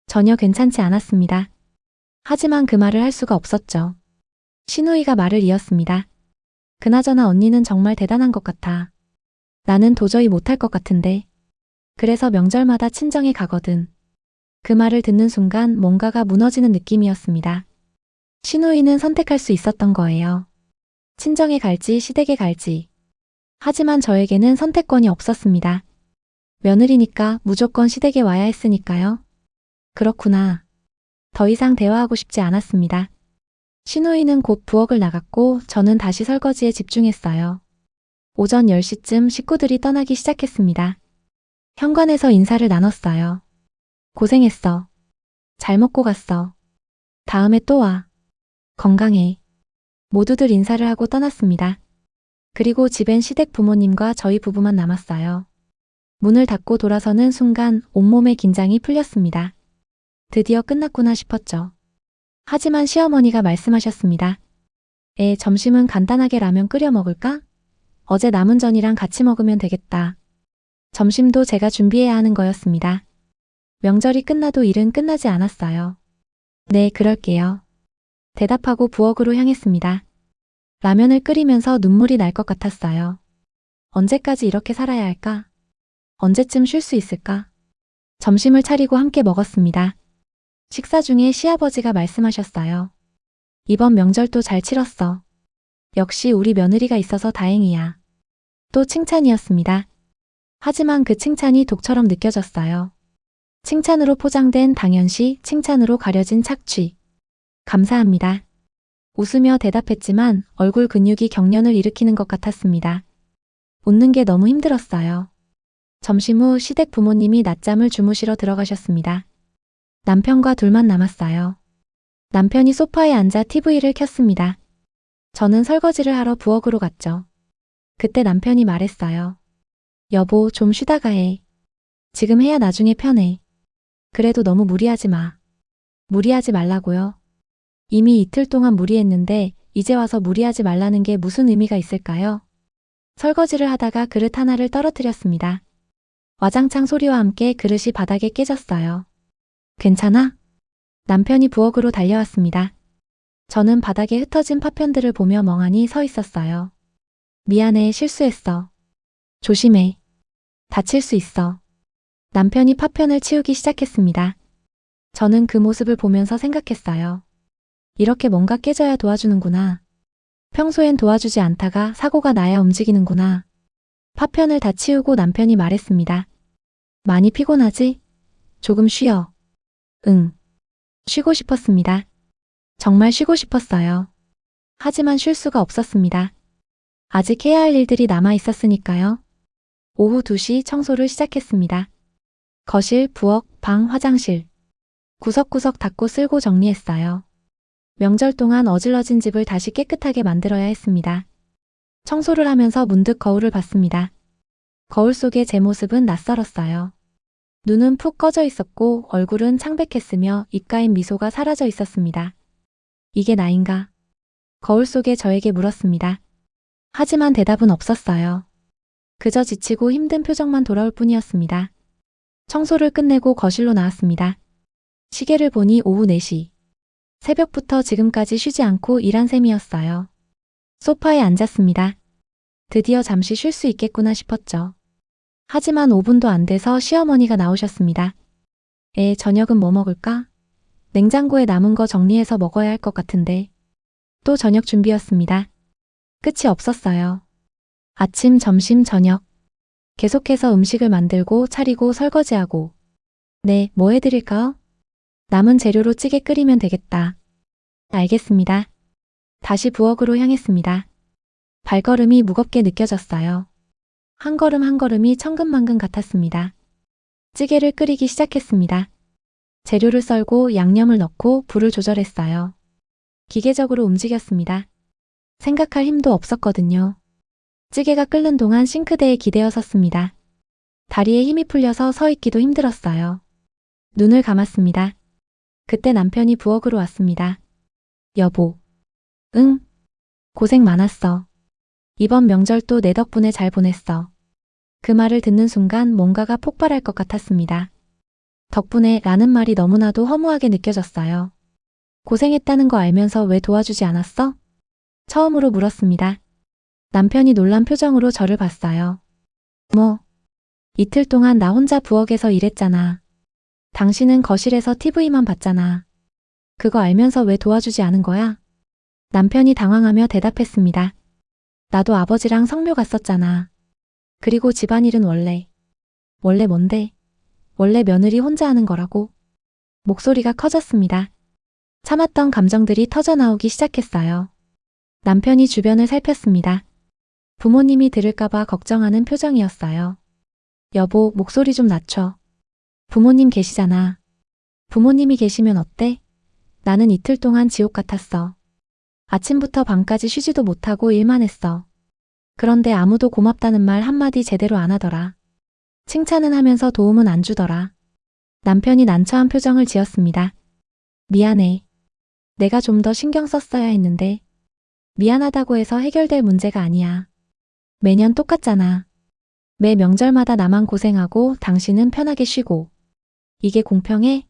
전혀 괜찮지 않았습니다. 하지만 그 말을 할 수가 없었죠. 시누이가 말을 이었습니다. 그나저나 언니는 정말 대단한 것 같아. 나는 도저히 못할 것 같은데. 그래서 명절마다 친정에 가거든. 그 말을 듣는 순간 뭔가가 무너지는 느낌이었습니다. 시누이는 선택할 수 있었던 거예요. 친정에 갈지 시댁에 갈지. 하지만 저에게는 선택권이 없었습니다. 며느리니까 무조건 시댁에 와야 했으니까요. 그렇구나. 더 이상 대화하고 싶지 않았습니다. 시누이는 곧 부엌을 나갔고 저는 다시 설거지에 집중했어요. 오전 10시쯤 식구들이 떠나기 시작했습니다. 현관에서 인사를 나눴어요. 고생했어. 잘 먹고 갔어. 다음에 또 와. 건강해. 모두들 인사를 하고 떠났습니다. 그리고 집엔 시댁 부모님과 저희 부부만 남았어요. 문을 닫고 돌아서는 순간 온몸의 긴장이 풀렸습니다. 드디어 끝났구나 싶었죠. 하지만 시어머니가 말씀하셨습니다. 점심은 간단하게 라면 끓여 먹을까? 어제 남은 전이랑 같이 먹으면 되겠다. 점심도 제가 준비해야 하는 거였습니다. 명절이 끝나도 일은 끝나지 않았어요. 네, 그럴게요. 대답하고 부엌으로 향했습니다. 라면을 끓이면서 눈물이 날 것 같았어요. 언제까지 이렇게 살아야 할까? 언제쯤 쉴 수 있을까? 점심을 차리고 함께 먹었습니다. 식사 중에 시아버지가 말씀하셨어요. 이번 명절도 잘 치렀어. 역시 우리 며느리가 있어서 다행이야. 또 칭찬이었습니다. 하지만 그 칭찬이 독처럼 느껴졌어요. 칭찬으로 포장된 당연시, 칭찬으로 가려진 착취. 감사합니다. 웃으며 대답했지만 얼굴 근육이 경련을 일으키는 것 같았습니다. 웃는 게 너무 힘들었어요. 점심 후 시댁 부모님이 낮잠을 주무시러 들어가셨습니다. 남편과 둘만 남았어요. 남편이 소파에 앉아 TV를 켰습니다. 저는 설거지를 하러 부엌으로 갔죠. 그때 남편이 말했어요. 여보, 좀 쉬다가 해. 지금 해야 나중에 편해. 그래도 너무 무리하지 마. 무리하지 말라고요. 이미 이틀 동안 무리했는데 이제 와서 무리하지 말라는 게 무슨 의미가 있을까요? 설거지를 하다가 그릇 하나를 떨어뜨렸습니다. 와장창 소리와 함께 그릇이 바닥에 깨졌어요. 괜찮아? 남편이 부엌으로 달려왔습니다. 저는 바닥에 흩어진 파편들을 보며 멍하니 서 있었어요. 미안해, 실수했어. 조심해. 다칠 수 있어. 남편이 파편을 치우기 시작했습니다. 저는 그 모습을 보면서 생각했어요. 이렇게 뭔가 깨져야 도와주는구나. 평소엔 도와주지 않다가 사고가 나야 움직이는구나. 파편을 다 치우고 남편이 말했습니다. 많이 피곤하지? 조금 쉬어. 응. 쉬고 싶었습니다. 정말 쉬고 싶었어요. 하지만 쉴 수가 없었습니다. 아직 해야 할 일들이 남아 있었으니까요. 오후 2시 청소를 시작했습니다. 거실, 부엌, 방, 화장실. 구석구석 닦고 쓸고 정리했어요. 명절 동안 어질러진 집을 다시 깨끗하게 만들어야 했습니다. 청소를 하면서 문득 거울을 봤습니다. 거울 속의 제 모습은 낯설었어요. 눈은 푹 꺼져 있었고 얼굴은 창백했으며 입가엔 미소가 사라져 있었습니다. 이게 나인가? 거울 속에 저에게 물었습니다. 하지만 대답은 없었어요. 그저 지치고 힘든 표정만 돌아올 뿐이었습니다. 청소를 끝내고 거실로 나왔습니다. 시계를 보니 오후 4시. 새벽부터 지금까지 쉬지 않고 일한 셈이었어요. 소파에 앉았습니다. 드디어 잠시 쉴 수 있겠구나 싶었죠. 하지만 5분도 안 돼서 시어머니가 나오셨습니다. 저녁은 뭐 먹을까? 냉장고에 남은 거 정리해서 먹어야 할 것 같은데. 또 저녁 준비였습니다. 끝이 없었어요. 아침, 점심, 저녁. 계속해서 음식을 만들고 차리고 설거지하고. 네, 뭐 해드릴까요? 남은 재료로 찌개 끓이면 되겠다. 알겠습니다. 다시 부엌으로 향했습니다. 발걸음이 무겁게 느껴졌어요. 한 걸음 한 걸음이 천근만근 같았습니다. 찌개를 끓이기 시작했습니다. 재료를 썰고 양념을 넣고 불을 조절했어요. 기계적으로 움직였습니다. 생각할 힘도 없었거든요. 찌개가 끓는 동안 싱크대에 기대어 섰습니다. 다리에 힘이 풀려서 서 있기도 힘들었어요. 눈을 감았습니다. 그때 남편이 부엌으로 왔습니다. 여보. 응? 고생 많았어. 이번 명절도 내 덕분에 잘 보냈어. 그 말을 듣는 순간 뭔가가 폭발할 것 같았습니다. 덕분에 라는 말이 너무나도 허무하게 느껴졌어요. 고생했다는 거 알면서 왜 도와주지 않았어? 처음으로 물었습니다. 남편이 놀란 표정으로 저를 봤어요. 뭐? 이틀 동안 나 혼자 부엌에서 일했잖아. 당신은 거실에서 TV만 봤잖아. 그거 알면서 왜 도와주지 않은 거야? 남편이 당황하며 대답했습니다. 나도 아버지랑 성묘 갔었잖아. 그리고 집안일은 원래 뭔데? 원래 며느리 혼자 하는 거라고. 목소리가 커졌습니다. 참았던 감정들이 터져나오기 시작했어요. 남편이 주변을 살폈습니다. 부모님이 들을까봐 걱정하는 표정이었어요. 여보, 목소리 좀 낮춰. 부모님 계시잖아. 부모님이 계시면 어때? 나는 이틀 동안 지옥 같았어. 아침부터 밤까지 쉬지도 못하고 일만 했어. 그런데 아무도 고맙다는 말 한마디 제대로 안 하더라. 칭찬은 하면서 도움은 안 주더라. 남편이 난처한 표정을 지었습니다. 미안해. 내가 좀 더 신경 썼어야 했는데. 미안하다고 해서 해결될 문제가 아니야. 매년 똑같잖아. 매 명절마다 나만 고생하고 당신은 편하게 쉬고. 이게 공평해?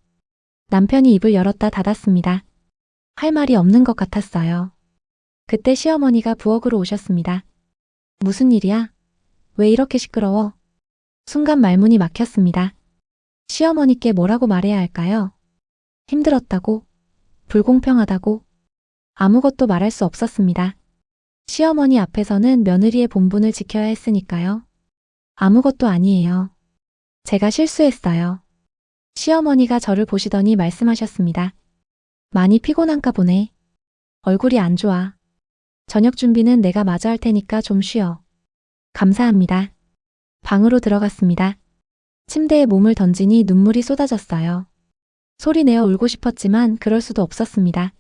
남편이 입을 열었다 닫았습니다. 할 말이 없는 것 같았어요. 그때 시어머니가 부엌으로 오셨습니다. 무슨 일이야? 왜 이렇게 시끄러워? 순간 말문이 막혔습니다. 시어머니께 뭐라고 말해야 할까요? 힘들었다고? 불공평하다고? 아무것도 말할 수 없었습니다. 시어머니 앞에서는 며느리의 본분을 지켜야 했으니까요. 아무것도 아니에요. 제가 실수했어요. 시어머니가 저를 보시더니 말씀하셨습니다. 많이 피곤한가 보네. 얼굴이 안 좋아. 저녁 준비는 내가 마저 할 테니까 좀 쉬어. 감사합니다. 방으로 들어갔습니다. 침대에 몸을 던지니 눈물이 쏟아졌어요. 소리 내어 울고 싶었지만 그럴 수도 없었습니다.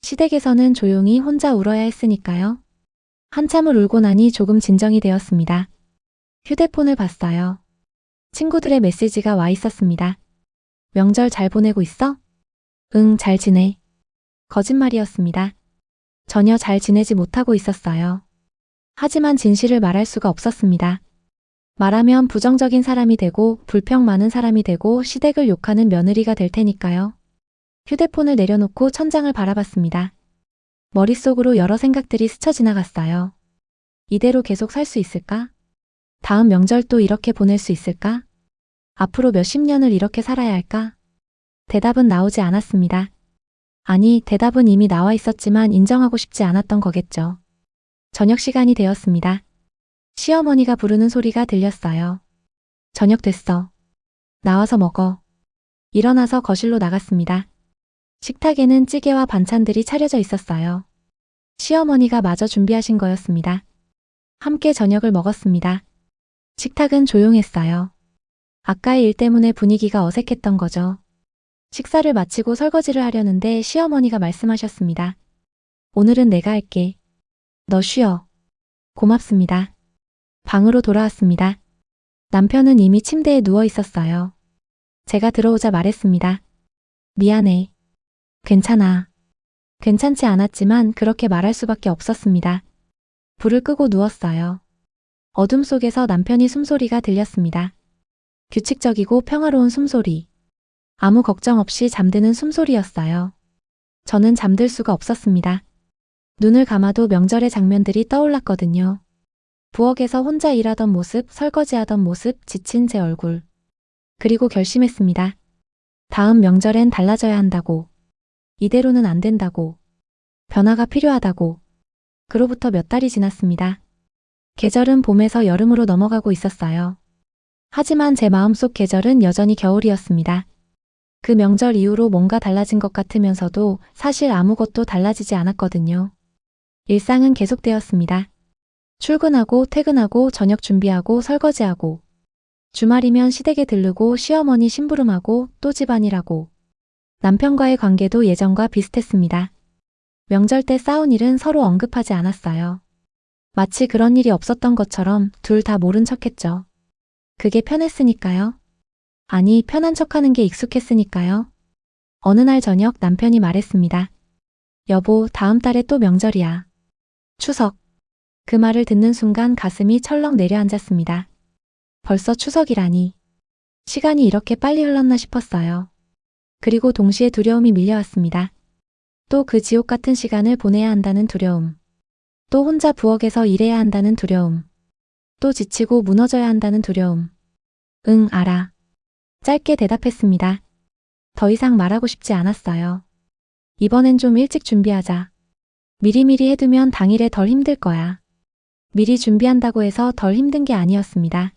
시댁에서는 조용히 혼자 울어야 했으니까요. 한참을 울고 나니 조금 진정이 되었습니다. 휴대폰을 봤어요. 친구들의 메시지가 와 있었습니다. 명절 잘 보내고 있어? 응, 잘 지내. 거짓말이었습니다. 전혀 잘 지내지 못하고 있었어요. 하지만 진실을 말할 수가 없었습니다. 말하면 부정적인 사람이 되고 불평 많은 사람이 되고 시댁을 욕하는 며느리가 될 테니까요. 휴대폰을 내려놓고 천장을 바라봤습니다. 머릿속으로 여러 생각들이 스쳐 지나갔어요. 이대로 계속 살 수 있을까? 다음 명절도 이렇게 보낼 수 있을까? 앞으로 몇십 년을 이렇게 살아야 할까? 대답은 나오지 않았습니다. 아니, 대답은 이미 나와 있었지만 인정하고 싶지 않았던 거겠죠. 저녁 시간이 되었습니다. 시어머니가 부르는 소리가 들렸어요. 저녁 됐어. 나와서 먹어. 일어나서 거실로 나갔습니다. 식탁에는 찌개와 반찬들이 차려져 있었어요. 시어머니가 마저 준비하신 거였습니다. 함께 저녁을 먹었습니다. 식탁은 조용했어요. 아까의 일 때문에 분위기가 어색했던 거죠. 식사를 마치고 설거지를 하려는데 시어머니가 말씀하셨습니다. 오늘은 내가 할게. 너 쉬어. 고맙습니다. 방으로 돌아왔습니다. 남편은 이미 침대에 누워 있었어요. 제가 들어오자 말했습니다. 미안해. 괜찮아. 괜찮지 않았지만 그렇게 말할 수밖에 없었습니다. 불을 끄고 누웠어요. 어둠 속에서 남편이 숨소리가 들렸습니다. 규칙적이고 평화로운 숨소리. 아무 걱정 없이 잠드는 숨소리였어요. 저는 잠들 수가 없었습니다. 눈을 감아도 명절의 장면들이 떠올랐거든요. 부엌에서 혼자 일하던 모습, 설거지하던 모습, 지친 제 얼굴. 그리고 결심했습니다. 다음 명절엔 달라져야 한다고. 이대로는 안 된다고. 변화가 필요하다고. 그로부터 몇 달이 지났습니다. 계절은 봄에서 여름으로 넘어가고 있었어요. 하지만 제 마음속 계절은 여전히 겨울이었습니다. 그 명절 이후로 뭔가 달라진 것 같으면서도 사실 아무것도 달라지지 않았거든요. 일상은 계속되었습니다. 출근하고 퇴근하고 저녁 준비하고 설거지하고 주말이면 시댁에 들르고 시어머니 심부름하고 또 집안일하고 남편과의 관계도 예전과 비슷했습니다. 명절 때 싸운 일은 서로 언급하지 않았어요. 마치 그런 일이 없었던 것처럼 둘 다 모른 척했죠. 그게 편했으니까요. 아니, 편한 척하는 게 익숙했으니까요. 어느 날 저녁 남편이 말했습니다. 여보, 다음 달에 또 명절이야. 추석. 그 말을 듣는 순간 가슴이 철렁 내려앉았습니다. 벌써 추석이라니. 시간이 이렇게 빨리 흘렀나 싶었어요. 그리고 동시에 두려움이 밀려왔습니다. 또 그 지옥 같은 시간을 보내야 한다는 두려움. 또 혼자 부엌에서 일해야 한다는 두려움. 또 지치고 무너져야 한다는 두려움. 응, 알아. 짧게 대답했습니다. 더 이상 말하고 싶지 않았어요. 이번엔 좀 일찍 준비하자. 미리미리 해두면 당일에 덜 힘들 거야. 미리 준비한다고 해서 덜 힘든 게 아니었습니다.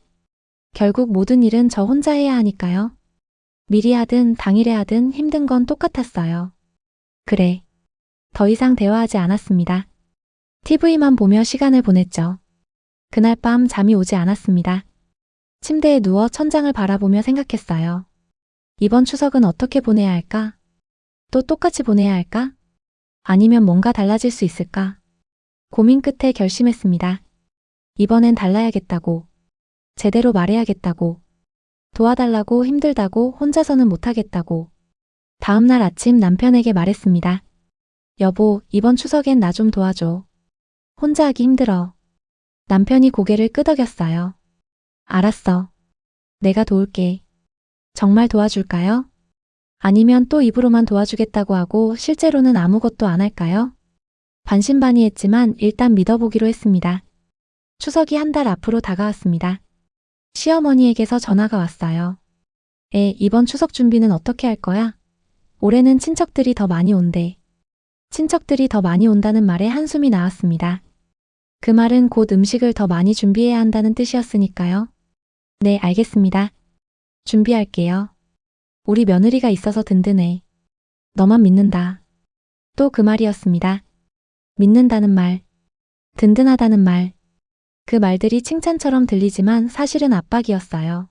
결국 모든 일은 저 혼자 해야 하니까요. 미리 하든 당일에 하든 힘든 건 똑같았어요. 그래. 더 이상 대화하지 않았습니다. TV만 보며 시간을 보냈죠. 그날 밤 잠이 오지 않았습니다. 침대에 누워 천장을 바라보며 생각했어요. 이번 추석은 어떻게 보내야 할까? 또 똑같이 보내야 할까? 아니면 뭔가 달라질 수 있을까? 고민 끝에 결심했습니다. 이번엔 달라야겠다고. 제대로 말해야겠다고. 도와달라고 힘들다고 혼자서는 못하겠다고. 다음날 아침 남편에게 말했습니다. 여보, 이번 추석엔 나 좀 도와줘. 혼자 하기 힘들어. 남편이 고개를 끄덕였어요. 알았어. 내가 도울게. 정말 도와줄까요? 아니면 또 입으로만 도와주겠다고 하고 실제로는 아무것도 안 할까요? 반신반의했지만 일단 믿어보기로 했습니다. 추석이 한 달 앞으로 다가왔습니다. 시어머니에게서 전화가 왔어요. 이번 추석 준비는 어떻게 할 거야? 올해는 친척들이 더 많이 온대. 친척들이 더 많이 온다는 말에 한숨이 나왔습니다. 그 말은 곧 음식을 더 많이 준비해야 한다는 뜻이었으니까요. 네, 알겠습니다. 준비할게요. 우리 며느리가 있어서 든든해. 너만 믿는다. 또 그 말이었습니다. 믿는다는 말, 든든하다는 말. 그 말들이 칭찬처럼 들리지만 사실은 압박이었어요.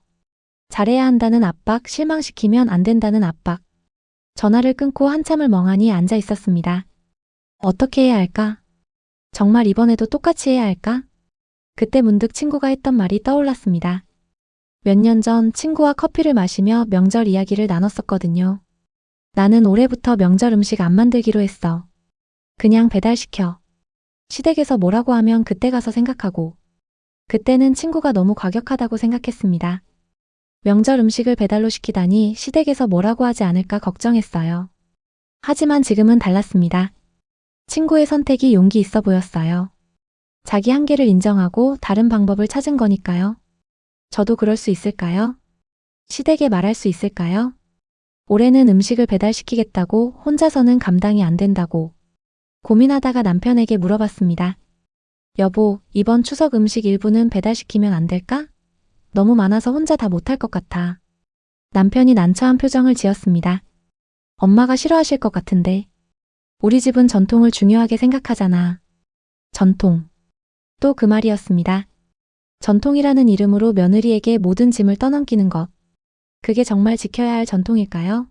잘해야 한다는 압박, 실망시키면 안 된다는 압박. 전화를 끊고 한참을 멍하니 앉아 있었습니다. 어떻게 해야 할까? 정말 이번에도 똑같이 해야 할까? 그때 문득 친구가 했던 말이 떠올랐습니다. 몇 년 전 친구와 커피를 마시며 명절 이야기를 나눴었거든요. 나는 올해부터 명절 음식 안 만들기로 했어. 그냥 배달시켜. 시댁에서 뭐라고 하면 그때 가서 생각하고. 그때는 친구가 너무 과격하다고 생각했습니다. 명절 음식을 배달로 시키다니 시댁에서 뭐라고 하지 않을까 걱정했어요. 하지만 지금은 달랐습니다. 친구의 선택이 용기 있어 보였어요. 자기 한계를 인정하고 다른 방법을 찾은 거니까요. 저도 그럴 수 있을까요? 시댁에 말할 수 있을까요? 올해는 음식을 배달시키겠다고 혼자서는 감당이 안 된다고. 고민하다가 남편에게 물어봤습니다. 여보, 이번 추석 음식 일부는 배달시키면 안 될까? 너무 많아서 혼자 다 못할 것 같아. 남편이 난처한 표정을 지었습니다. 엄마가 싫어하실 것 같은데. 우리 집은 전통을 중요하게 생각하잖아. 전통. 또 그 말이었습니다. 전통이라는 이름으로 며느리에게 모든 짐을 떠넘기는 것. 그게 정말 지켜야 할 전통일까요?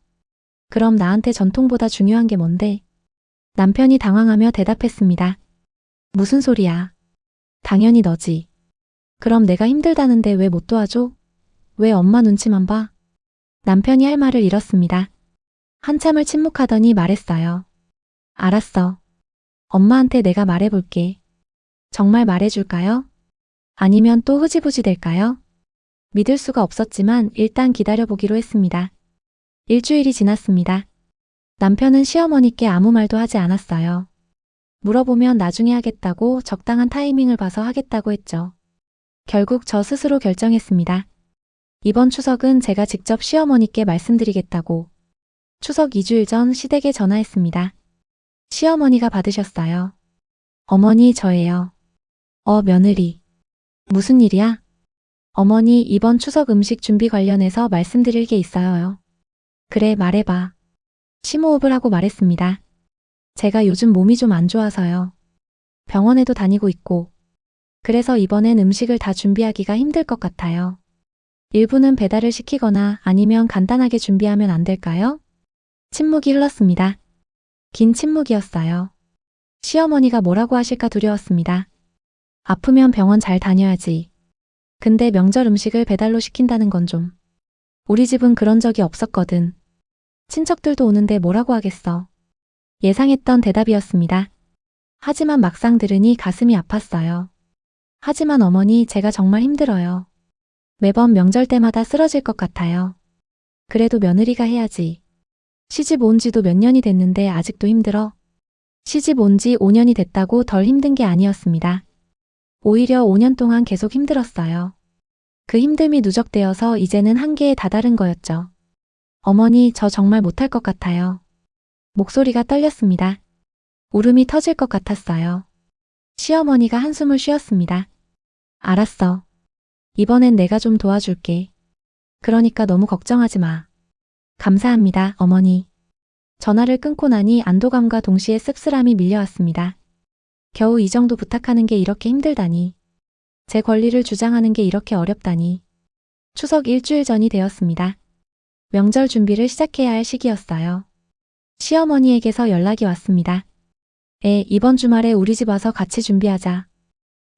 그럼 나한테 전통보다 중요한 게 뭔데? 남편이 당황하며 대답했습니다. 무슨 소리야? 당연히 너지. 그럼 내가 힘들다는데 왜 못 도와줘? 왜 엄마 눈치만 봐? 남편이 할 말을 잃었습니다. 한참을 침묵하더니 말했어요. 알았어. 엄마한테 내가 말해볼게. 정말 말해줄까요? 아니면 또 흐지부지 될까요? 믿을 수가 없었지만 일단 기다려보기로 했습니다. 일주일이 지났습니다. 남편은 시어머니께 아무 말도 하지 않았어요. 물어보면 나중에 하겠다고 적당한 타이밍을 봐서 하겠다고 했죠. 결국 저 스스로 결정했습니다. 이번 추석은 제가 직접 시어머니께 말씀드리겠다고. 추석 2주일 전 시댁에 전화했습니다. 시어머니가 받으셨어요. 어머니, 저예요. 며느리. 무슨 일이야? 어머니, 이번 추석 음식 준비 관련해서 말씀드릴 게 있어요. 그래, 말해봐. 심호흡을 하고 말했습니다. 제가 요즘 몸이 좀 안 좋아서요. 병원에도 다니고 있고. 그래서 이번엔 음식을 다 준비하기가 힘들 것 같아요. 일부는 배달을 시키거나 아니면 간단하게 준비하면 안 될까요? 침묵이 흘렀습니다. 긴 침묵이었어요. 시어머니가 뭐라고 하실까 두려웠습니다. 아프면 병원 잘 다녀야지. 근데 명절 음식을 배달로 시킨다는 건 좀. 우리 집은 그런 적이 없었거든. 친척들도 오는데 뭐라고 하겠어. 예상했던 대답이었습니다. 하지만 막상 들으니 가슴이 아팠어요. 하지만 어머니, 제가 정말 힘들어요. 매번 명절 때마다 쓰러질 것 같아요. 그래도 며느리가 해야지. 시집 온 지도 몇 년이 됐는데 아직도 힘들어? 시집 온 지 5년이 됐다고 덜 힘든 게 아니었습니다. 오히려 5년 동안 계속 힘들었어요. 그 힘듦이 누적되어서 이제는 한계에 다다른 거였죠. 어머니, 저 정말 못할 것 같아요. 목소리가 떨렸습니다. 울음이 터질 것 같았어요. 시어머니가 한숨을 쉬었습니다. 알았어. 이번엔 내가 좀 도와줄게. 그러니까 너무 걱정하지 마. 감사합니다, 어머니. 전화를 끊고 나니 안도감과 동시에 씁쓸함이 밀려왔습니다. 겨우 이 정도 부탁하는 게 이렇게 힘들다니. 제 권리를 주장하는 게 이렇게 어렵다니. 추석 일주일 전이 되었습니다. 명절 준비를 시작해야 할 시기였어요. 시어머니에게서 연락이 왔습니다. 이번 주말에 우리 집 와서 같이 준비하자.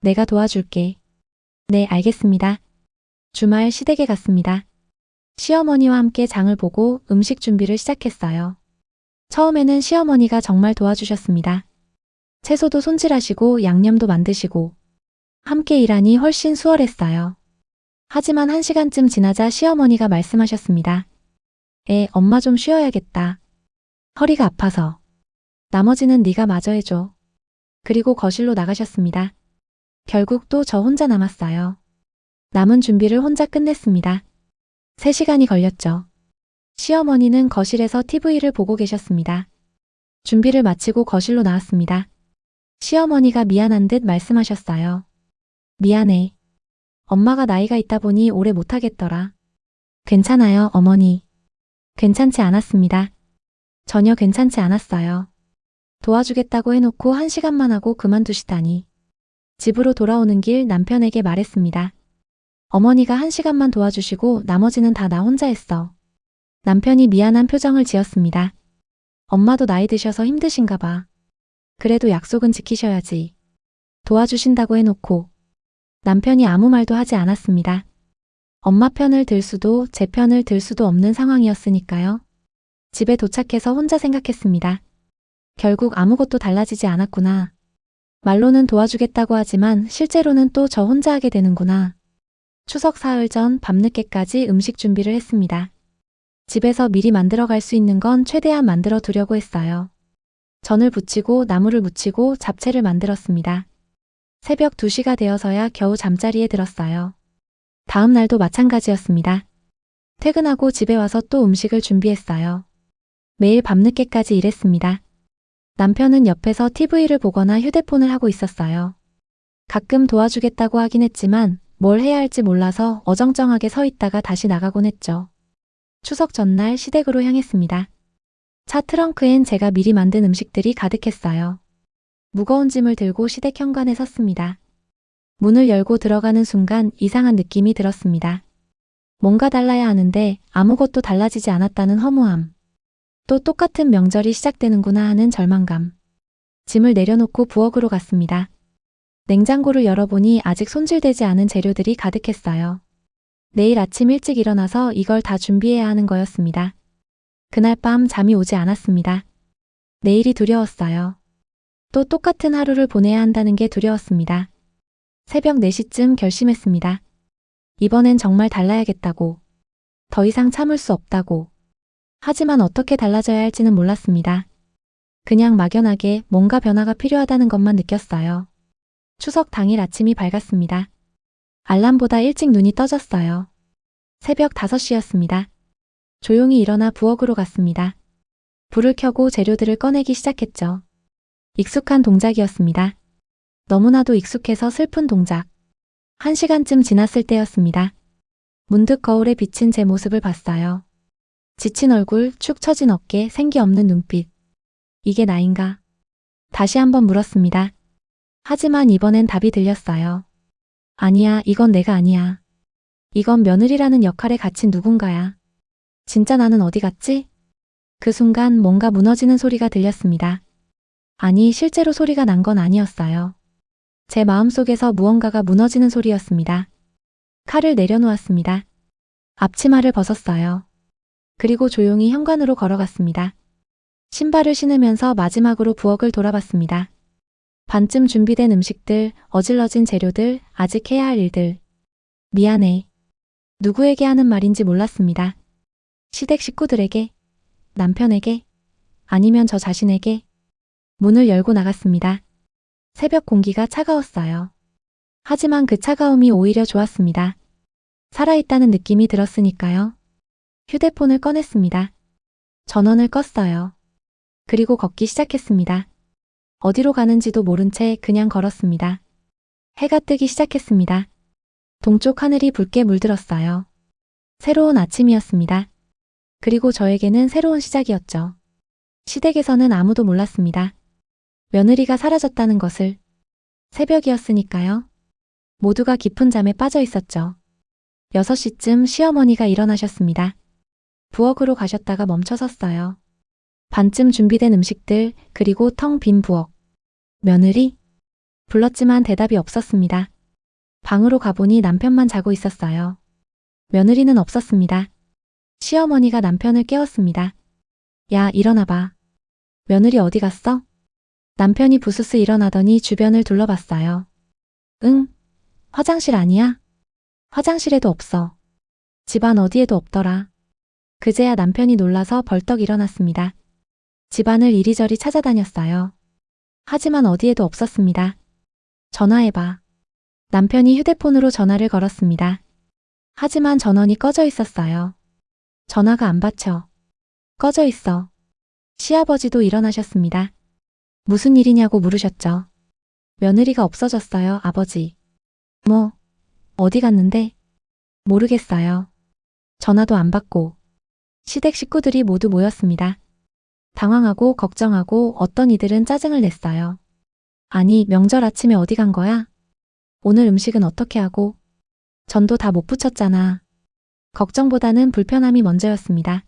내가 도와줄게. 네, 알겠습니다. 주말 시댁에 갔습니다. 시어머니와 함께 장을 보고 음식 준비를 시작했어요. 처음에는 시어머니가 정말 도와주셨습니다. 채소도 손질하시고 양념도 만드시고 함께 일하니 훨씬 수월했어요. 하지만 1시간쯤 지나자 시어머니가 말씀하셨습니다. 엄마 좀 쉬어야겠다. 허리가 아파서. 나머지는 네가 마저 해줘. 그리고 거실로 나가셨습니다. 결국 또 저 혼자 남았어요. 남은 준비를 혼자 끝냈습니다. 3시간이 걸렸죠. 시어머니는 거실에서 TV를 보고 계셨습니다. 준비를 마치고 거실로 나왔습니다. 시어머니가 미안한 듯 말씀하셨어요. 미안해. 엄마가 나이가 있다 보니 오래 못하겠더라. 괜찮아요, 어머니. 괜찮지 않았습니다. 전혀 괜찮지 않았어요. 도와주겠다고 해놓고 1시간만 하고 그만두시다니. 집으로 돌아오는 길 남편에게 말했습니다. 어머니가 1시간만 도와주시고 나머지는 다 나 혼자 했어. 남편이 미안한 표정을 지었습니다. 엄마도 나이 드셔서 힘드신가 봐. 그래도 약속은 지키셔야지. 도와주신다고 해놓고. 남편이 아무 말도 하지 않았습니다. 엄마 편을 들 수도 제 편을 들 수도 없는 상황이었으니까요. 집에 도착해서 혼자 생각했습니다. 결국 아무것도 달라지지 않았구나. 말로는 도와주겠다고 하지만 실제로는 또 저 혼자 하게 되는구나. 추석 사흘 전 밤늦게까지 음식 준비를 했습니다. 집에서 미리 만들어 갈 수 있는 건 최대한 만들어 두려고 했어요. 전을 부치고 나물을 무치고 잡채를 만들었습니다. 새벽 2시가 되어서야 겨우 잠자리에 들었어요. 다음 날도 마찬가지였습니다. 퇴근하고 집에 와서 또 음식을 준비했어요. 매일 밤늦게까지 일했습니다. 남편은 옆에서 TV를 보거나 휴대폰을 하고 있었어요. 가끔 도와주겠다고 하긴 했지만 뭘 해야 할지 몰라서 어정쩡하게 서 있다가 다시 나가곤 했죠. 추석 전날 시댁으로 향했습니다. 차 트렁크엔 제가 미리 만든 음식들이 가득했어요. 무거운 짐을 들고 시댁 현관에 섰습니다. 문을 열고 들어가는 순간 이상한 느낌이 들었습니다. 뭔가 달라야 하는데 아무것도 달라지지 않았다는 허무함. 또 똑같은 명절이 시작되는구나 하는 절망감. 짐을 내려놓고 부엌으로 갔습니다. 냉장고를 열어보니 아직 손질되지 않은 재료들이 가득했어요. 내일 아침 일찍 일어나서 이걸 다 준비해야 하는 거였습니다. 그날 밤 잠이 오지 않았습니다. 내일이 두려웠어요. 또 똑같은 하루를 보내야 한다는 게 두려웠습니다. 새벽 4시쯤 결심했습니다. 이번엔 정말 달라야겠다고. 더 이상 참을 수 없다고. 하지만 어떻게 달라져야 할지는 몰랐습니다. 그냥 막연하게 뭔가 변화가 필요하다는 것만 느꼈어요. 추석 당일 아침이 밝았습니다. 알람보다 일찍 눈이 떠졌어요. 새벽 5시였습니다. 조용히 일어나 부엌으로 갔습니다. 불을 켜고 재료들을 꺼내기 시작했죠. 익숙한 동작이었습니다. 너무나도 익숙해서 슬픈 동작. 1시간쯤 지났을 때였습니다. 문득 거울에 비친 제 모습을 봤어요. 지친 얼굴, 축 처진 어깨, 생기 없는 눈빛. 이게 나인가? 다시 한번 물었습니다. 하지만 이번엔 답이 들렸어요. 아니야, 이건 내가 아니야. 이건 며느리라는 역할에 갇힌 누군가야. 진짜 나는 어디 갔지? 그 순간 뭔가 무너지는 소리가 들렸습니다. 아니, 실제로 소리가 난 건 아니었어요. 제 마음속에서 무언가가 무너지는 소리였습니다. 칼을 내려놓았습니다. 앞치마를 벗었어요. 그리고 조용히 현관으로 걸어갔습니다. 신발을 신으면서 마지막으로 부엌을 돌아봤습니다. 반쯤 준비된 음식들, 어질러진 재료들, 아직 해야 할 일들. 미안해. 누구에게 하는 말인지 몰랐습니다. 시댁 식구들에게, 남편에게, 아니면 저 자신에게. 문을 열고 나갔습니다. 새벽 공기가 차가웠어요. 하지만 그 차가움이 오히려 좋았습니다. 살아있다는 느낌이 들었으니까요. 휴대폰을 꺼냈습니다. 전원을 껐어요. 그리고 걷기 시작했습니다. 어디로 가는지도 모른 채 그냥 걸었습니다. 해가 뜨기 시작했습니다. 동쪽 하늘이 붉게 물들었어요. 새로운 아침이었습니다. 그리고 저에게는 새로운 시작이었죠. 시댁에서는 아무도 몰랐습니다. 며느리가 사라졌다는 것을. 새벽이었으니까요. 모두가 깊은 잠에 빠져 있었죠. 6시쯤 시어머니가 일어나셨습니다. 부엌으로 가셨다가 멈춰섰어요. 반쯤 준비된 음식들, 그리고 텅 빈 부엌. 며느리? 불렀지만 대답이 없었습니다. 방으로 가보니 남편만 자고 있었어요. 며느리는 없었습니다. 시어머니가 남편을 깨웠습니다. 야, 일어나봐. 며느리 어디 갔어? 남편이 부스스 일어나더니 주변을 둘러봤어요. 응? 화장실 아니야? 화장실에도 없어. 집안 어디에도 없더라. 그제야 남편이 놀라서 벌떡 일어났습니다. 집안을 이리저리 찾아다녔어요. 하지만 어디에도 없었습니다. 전화해봐. 남편이 휴대폰으로 전화를 걸었습니다. 하지만 전원이 꺼져 있었어요. 전화가 안 받쳐. 꺼져 있어. 시아버지도 일어나셨습니다. 무슨 일이냐고 물으셨죠. 며느리가 없어졌어요, 아버지. 뭐, 어디 갔는데? 모르겠어요. 전화도 안 받고. 시댁 식구들이 모두 모였습니다. 당황하고 걱정하고 어떤 이들은 짜증을 냈어요. 아니, 명절 아침에 어디 간 거야? 오늘 음식은 어떻게 하고? 전도 다 못 부쳤잖아. 걱정보다는 불편함이 먼저였습니다.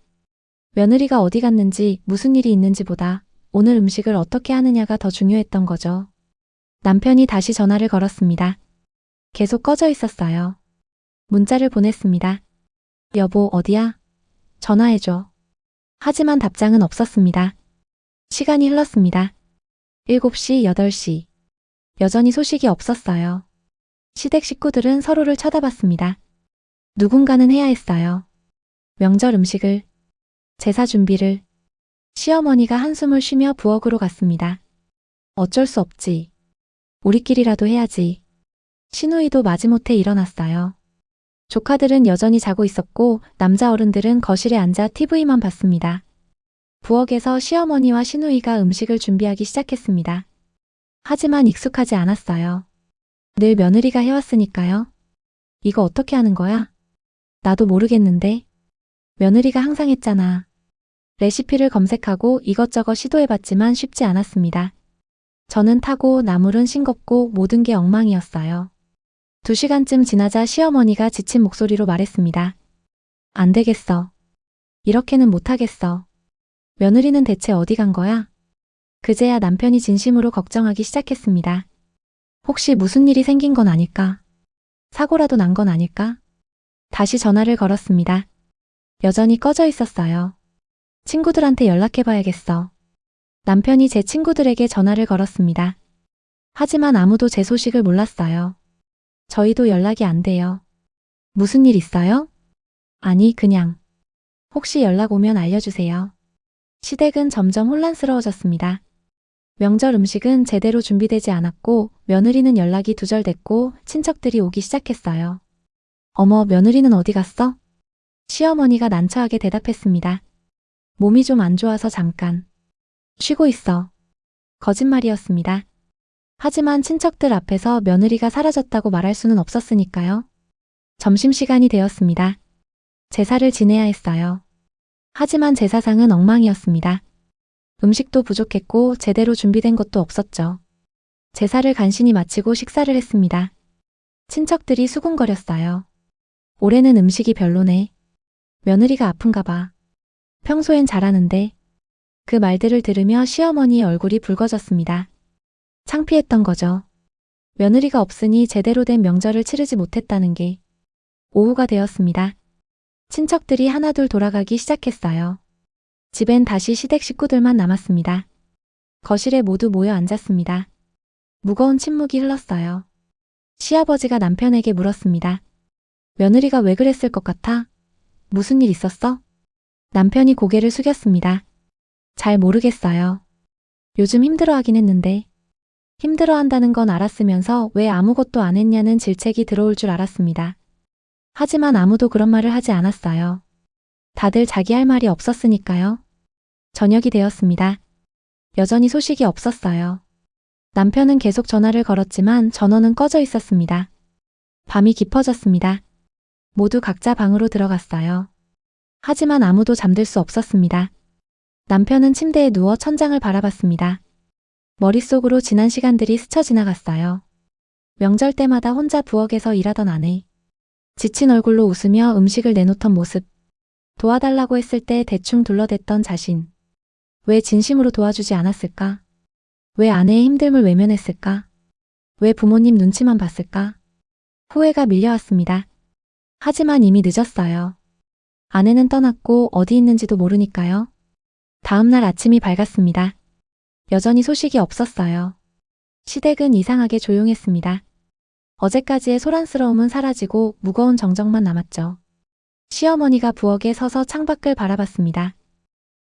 며느리가 어디 갔는지 무슨 일이 있는지보다 오늘 음식을 어떻게 하느냐가 더 중요했던 거죠. 남편이 다시 전화를 걸었습니다. 계속 꺼져 있었어요. 문자를 보냈습니다. 여보, 어디야? 전화해줘. 하지만 답장은 없었습니다. 시간이 흘렀습니다. 7시, 8시. 여전히 소식이 없었어요. 시댁 식구들은 서로를 쳐다봤습니다. 누군가는 해야 했어요. 명절 음식을, 제사 준비를. 시어머니가 한숨을 쉬며 부엌으로 갔습니다. 어쩔 수 없지. 우리끼리라도 해야지. 시누이도 마지못해 일어났어요. 조카들은 여전히 자고 있었고 남자 어른들은 거실에 앉아 TV만 봤습니다. 부엌에서 시어머니와 시누이가 음식을 준비하기 시작했습니다. 하지만 익숙하지 않았어요. 늘 며느리가 해왔으니까요. 이거 어떻게 하는 거야? 나도 모르겠는데. 며느리가 항상 했잖아. 레시피를 검색하고 이것저것 시도해봤지만 쉽지 않았습니다. 저는 타고 나물은 싱겁고 모든 게 엉망이었어요. 2시간쯤 지나자 시어머니가 지친 목소리로 말했습니다. 안 되겠어. 이렇게는 못하겠어. 며느리는 대체 어디 간 거야? 그제야 남편이 진심으로 걱정하기 시작했습니다. 혹시 무슨 일이 생긴 건 아닐까? 사고라도 난 건 아닐까? 다시 전화를 걸었습니다. 여전히 꺼져 있었어요. 친구들한테 연락해봐야겠어. 남편이 제 친구들에게 전화를 걸었습니다. 하지만 아무도 제 소식을 몰랐어요. 저희도 연락이 안 돼요. 무슨 일 있어요? 아니, 그냥. 혹시 연락 오면 알려주세요. 시댁은 점점 혼란스러워졌습니다. 명절 음식은 제대로 준비되지 않았고 며느리는 연락이 두절됐고 친척들이 오기 시작했어요. 어머, 며느리는 어디 갔어? 시어머니가 난처하게 대답했습니다. 몸이 좀 안 좋아서 잠깐. 쉬고 있어. 거짓말이었습니다. 하지만 친척들 앞에서 며느리가 사라졌다고 말할 수는 없었으니까요. 점심시간이 되었습니다. 제사를 지내야 했어요. 하지만 제사상은 엉망이었습니다. 음식도 부족했고 제대로 준비된 것도 없었죠. 제사를 간신히 마치고 식사를 했습니다. 친척들이 수군거렸어요. 올해는 음식이 별로네. 며느리가 아픈가 봐. 평소엔 잘하는데. 그 말들을 들으며 시어머니의 얼굴이 붉어졌습니다. 창피했던 거죠. 며느리가 없으니 제대로 된 명절을 치르지 못했다는 게. 오후가 되었습니다. 친척들이 하나둘 돌아가기 시작했어요. 집엔 다시 시댁 식구들만 남았습니다. 거실에 모두 모여 앉았습니다. 무거운 침묵이 흘렀어요. 시아버지가 남편에게 물었습니다. 며느리가 왜 그랬을 것 같아? 무슨 일 있었어? 남편이 고개를 숙였습니다. 잘 모르겠어요. 요즘 힘들어하긴 했는데. 힘들어한다는 건 알았으면서 왜 아무것도 안 했냐는 질책이 들어올 줄 알았습니다. 하지만 아무도 그런 말을 하지 않았어요. 다들 자기 할 말이 없었으니까요. 저녁이 되었습니다. 여전히 소식이 없었어요. 남편은 계속 전화를 걸었지만 전원은 꺼져 있었습니다. 밤이 깊어졌습니다. 모두 각자 방으로 들어갔어요. 하지만 아무도 잠들 수 없었습니다. 남편은 침대에 누워 천장을 바라봤습니다. 머릿속으로 지난 시간들이 스쳐 지나갔어요. 명절 때마다 혼자 부엌에서 일하던 아내. 지친 얼굴로 웃으며 음식을 내놓던 모습. 도와달라고 했을 때 대충 둘러댔던 자신. 왜 진심으로 도와주지 않았을까? 왜 아내의 힘듦을 외면했을까? 왜 부모님 눈치만 봤을까? 후회가 밀려왔습니다. 하지만 이미 늦었어요. 아내는 떠났고 어디 있는지도 모르니까요. 다음 날 아침이 밝았습니다. 여전히 소식이 없었어요. 시댁은 이상하게 조용했습니다. 어제까지의 소란스러움은 사라지고 무거운 정적만 남았죠. 시어머니가 부엌에 서서 창밖을 바라봤습니다.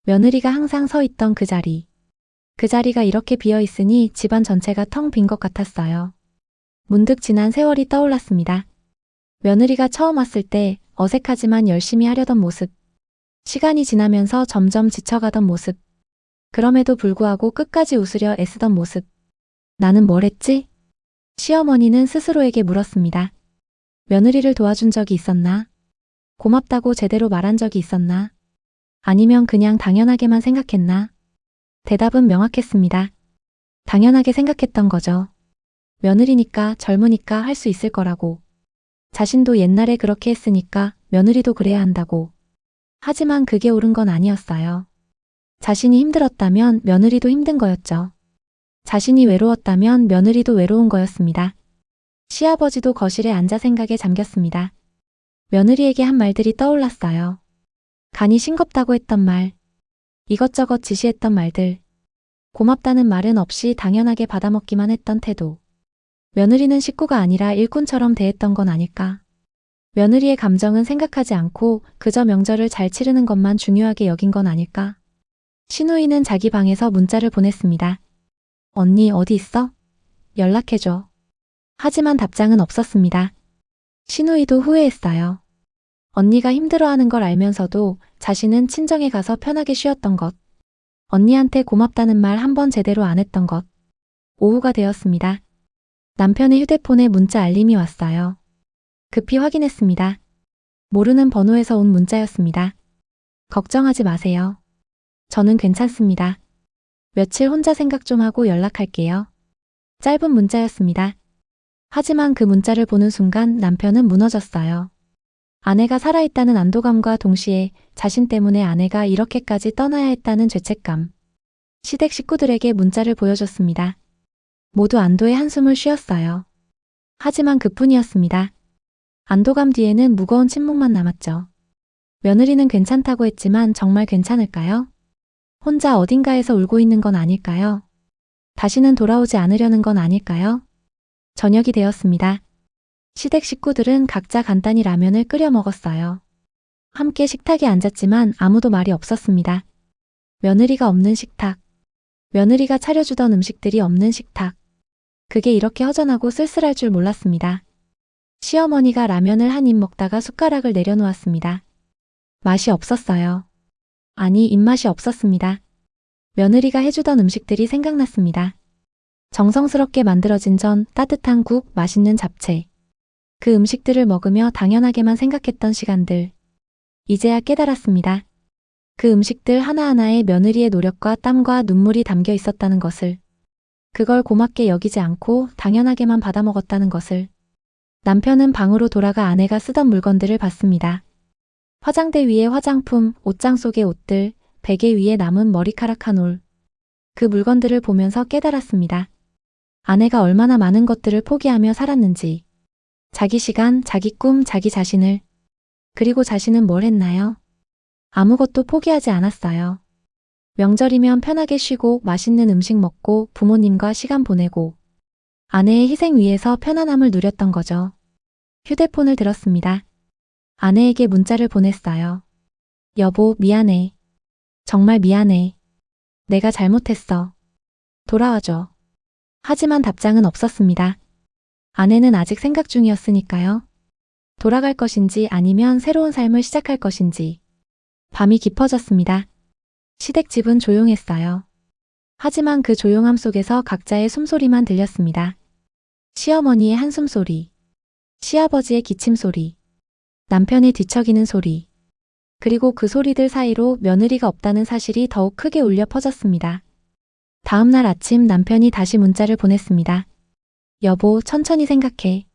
며느리가 항상 서 있던 그 자리. 그 자리가 이렇게 비어 있으니 집안 전체가 텅 빈 것 같았어요. 문득 지난 세월이 떠올랐습니다. 며느리가 처음 왔을 때 어색하지만 열심히 하려던 모습. 시간이 지나면서 점점 지쳐가던 모습. 그럼에도 불구하고 끝까지 웃으려 애쓰던 모습. 나는 뭘 했지? 시어머니는 스스로에게 물었습니다. 며느리를 도와준 적이 있었나? 고맙다고 제대로 말한 적이 있었나? 아니면 그냥 당연하게만 생각했나? 대답은 명확했습니다. 당연하게 생각했던 거죠. 며느리니까 젊으니까 할 수 있을 거라고. 자신도 옛날에 그렇게 했으니까 며느리도 그래야 한다고. 하지만 그게 옳은 건 아니었어요. 자신이 힘들었다면 며느리도 힘든 거였죠. 자신이 외로웠다면 며느리도 외로운 거였습니다. 시아버지도 거실에 앉아 생각에 잠겼습니다. 며느리에게 한 말들이 떠올랐어요. 간이 싱겁다고 했던 말, 이것저것 지시했던 말들, 고맙다는 말은 없이 당연하게 받아먹기만 했던 태도. 며느리는 식구가 아니라 일꾼처럼 대했던 건 아닐까. 며느리의 감정은 생각하지 않고 그저 명절을 잘 치르는 것만 중요하게 여긴 건 아닐까. 신우이는 자기 방에서 문자를 보냈습니다. 언니 어디 있어? 연락해줘. 하지만 답장은 없었습니다. 신우이도 후회했어요. 언니가 힘들어하는 걸 알면서도 자신은 친정에 가서 편하게 쉬었던 것. 언니한테 고맙다는 말 한 번 제대로 안 했던 것. 오후가 되었습니다. 남편의 휴대폰에 문자 알림이 왔어요. 급히 확인했습니다. 모르는 번호에서 온 문자였습니다. 걱정하지 마세요. 저는 괜찮습니다. 며칠 혼자 생각 좀 하고 연락할게요. 짧은 문자였습니다. 하지만 그 문자를 보는 순간 남편은 무너졌어요. 아내가 살아있다는 안도감과 동시에 자신 때문에 아내가 이렇게까지 떠나야 했다는 죄책감. 시댁 식구들에게 문자를 보여줬습니다. 모두 안도의 한숨을 쉬었어요. 하지만 그뿐이었습니다. 안도감 뒤에는 무거운 침묵만 남았죠. 며느리는 괜찮다고 했지만 정말 괜찮을까요? 혼자 어딘가에서 울고 있는 건 아닐까요? 다시는 돌아오지 않으려는 건 아닐까요? 저녁이 되었습니다. 시댁 식구들은 각자 간단히 라면을 끓여 먹었어요. 함께 식탁에 앉았지만 아무도 말이 없었습니다. 며느리가 없는 식탁. 며느리가 차려주던 음식들이 없는 식탁. 그게 이렇게 허전하고 쓸쓸할 줄 몰랐습니다. 시어머니가 라면을 한 입 먹다가 숟가락을 내려놓았습니다. 맛이 없었어요. 아니, 입맛이 없었습니다. 며느리가 해주던 음식들이 생각났습니다. 정성스럽게 만들어진 전, 따뜻한 국, 맛있는 잡채. 그 음식들을 먹으며 당연하게만 생각했던 시간들. 이제야 깨달았습니다. 그 음식들 하나하나에 며느리의 노력과 땀과 눈물이 담겨 있었다는 것을. 그걸 고맙게 여기지 않고 당연하게만 받아먹었다는 것을. 남편은 방으로 돌아가 아내가 쓰던 물건들을 봤습니다. 화장대 위에 화장품, 옷장 속의 옷들, 베개 위에 남은 머리카락 한 올. 그 물건들을 보면서 깨달았습니다. 아내가 얼마나 많은 것들을 포기하며 살았는지. 자기 시간, 자기 꿈, 자기 자신을. 그리고 자신은 뭘 했나요? 아무것도 포기하지 않았어요. 명절이면 편하게 쉬고 맛있는 음식 먹고 부모님과 시간 보내고 아내의 희생 위에서 편안함을 누렸던 거죠. 휴대폰을 들었습니다. 아내에게 문자를 보냈어요. 여보, 미안해. 정말 미안해. 내가 잘못했어. 돌아와줘. 하지만 답장은 없었습니다. 아내는 아직 생각 중이었으니까요. 돌아갈 것인지 아니면 새로운 삶을 시작할 것인지. 밤이 깊어졌습니다. 시댁 집은 조용했어요. 하지만 그 조용함 속에서 각자의 숨소리만 들렸습니다. 시어머니의 한숨 소리, 시아버지의 기침 소리, 남편의 뒤척이는 소리, 그리고 그 소리들 사이로 며느리가 없다는 사실이 더욱 크게 울려 퍼졌습니다. 다음 날 아침 남편이 다시 문자를 보냈습니다. 여보, 천천히 생각해.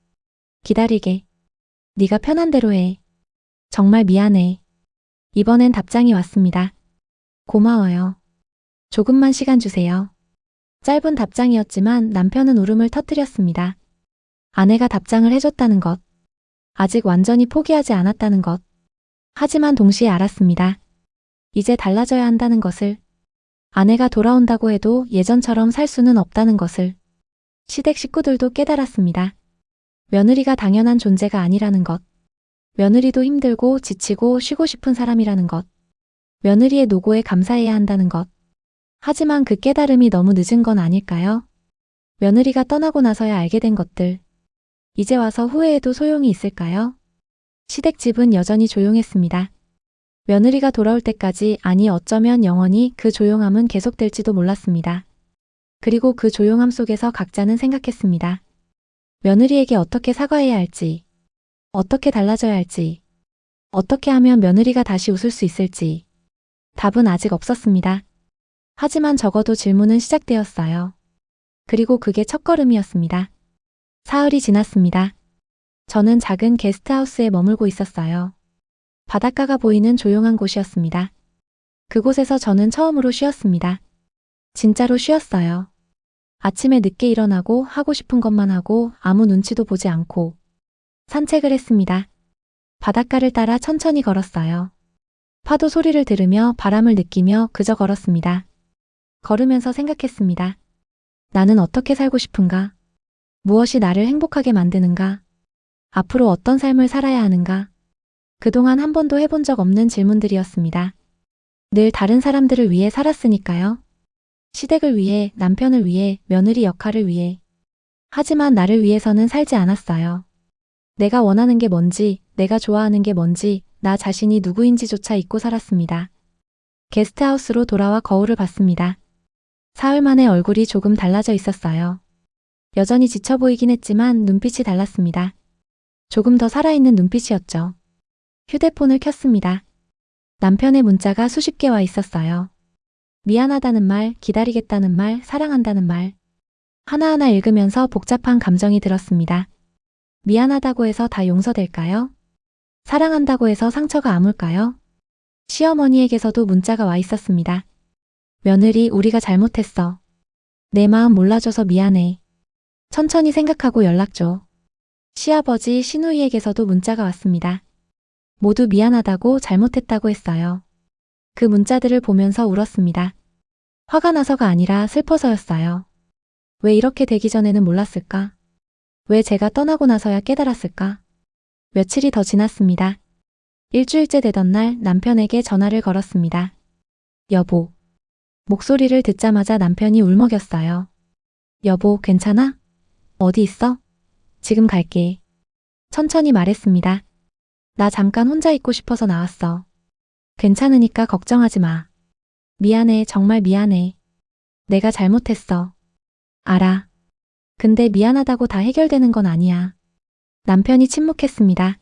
기다리게. 네가 편한 대로 해. 정말 미안해. 이번엔 답장이 왔습니다. 고마워요. 조금만 시간 주세요. 짧은 답장이었지만 남편은 울음을 터뜨렸습니다. 아내가 답장을 해줬다는 것. 아직 완전히 포기하지 않았다는 것. 하지만 동시에 알았습니다. 이제 달라져야 한다는 것을. 아내가 돌아온다고 해도 예전처럼 살 수는 없다는 것을. 시댁 식구들도 깨달았습니다. 며느리가 당연한 존재가 아니라는 것. 며느리도 힘들고 지치고 쉬고 싶은 사람이라는 것. 며느리의 노고에 감사해야 한다는 것. 하지만 그 깨달음이 너무 늦은 건 아닐까요? 며느리가 떠나고 나서야 알게 된 것들. 이제 와서 후회해도 소용이 있을까요? 시댁집은 여전히 조용했습니다. 며느리가 돌아올 때까지, 아니 어쩌면 영원히 그 조용함은 계속될지도 몰랐습니다. 그리고 그 조용함 속에서 각자는 생각했습니다. 며느리에게 어떻게 사과해야 할지, 어떻게 달라져야 할지, 어떻게 하면 며느리가 다시 웃을 수 있을지. 답은 아직 없었습니다. 하지만 적어도 질문은 시작되었어요. 그리고 그게 첫걸음이었습니다. 사흘이 지났습니다. 저는 작은 게스트하우스에 머물고 있었어요. 바닷가가 보이는 조용한 곳이었습니다. 그곳에서 저는 처음으로 쉬었습니다. 진짜로 쉬었어요. 아침에 늦게 일어나고 하고 싶은 것만 하고 아무 눈치도 보지 않고 산책을 했습니다. 바닷가를 따라 천천히 걸었어요. 파도 소리를 들으며 바람을 느끼며 그저 걸었습니다. 걸으면서 생각했습니다. 나는 어떻게 살고 싶은가? 무엇이 나를 행복하게 만드는가? 앞으로 어떤 삶을 살아야 하는가? 그동안 한 번도 해본 적 없는 질문들이었습니다. 늘 다른 사람들을 위해 살았으니까요. 시댁을 위해, 남편을 위해, 며느리 역할을 위해. 하지만 나를 위해서는 살지 않았어요. 내가 원하는 게 뭔지, 내가 좋아하는 게 뭔지, 나 자신이 누구인지조차 잊고 살았습니다. 게스트하우스로 돌아와 거울을 봤습니다. 사흘 만에 얼굴이 조금 달라져 있었어요. 여전히 지쳐 보이긴 했지만 눈빛이 달랐습니다. 조금 더 살아있는 눈빛이었죠. 휴대폰을 켰습니다. 남편의 문자가 수십 개 와 있었어요. 미안하다는 말, 기다리겠다는 말, 사랑한다는 말. 하나하나 읽으면서 복잡한 감정이 들었습니다. 미안하다고 해서 다 용서될까요? 사랑한다고 해서 상처가 아물까요? 시어머니에게서도 문자가 와 있었습니다. 며느리, 우리가 잘못했어. 내 마음 몰라줘서 미안해. 천천히 생각하고 연락 줘. 시아버지, 시누이에게서도 문자가 왔습니다. 모두 미안하다고, 잘못했다고 했어요. 그 문자들을 보면서 울었습니다. 화가 나서가 아니라 슬퍼서였어요. 왜 이렇게 되기 전에는 몰랐을까? 왜 제가 떠나고 나서야 깨달았을까? 며칠이 더 지났습니다. 일주일째 되던 날 남편에게 전화를 걸었습니다. 여보. 목소리를 듣자마자 남편이 울먹였어요. 여보, 괜찮아? 어디 있어? 지금 갈게. 천천히 말했습니다. 나 잠깐 혼자 있고 싶어서 나왔어. 괜찮으니까 걱정하지 마. 미안해, 정말 미안해. 내가 잘못했어. 알아. 근데 미안하다고 다 해결되는 건 아니야. 남편이 침묵했습니다.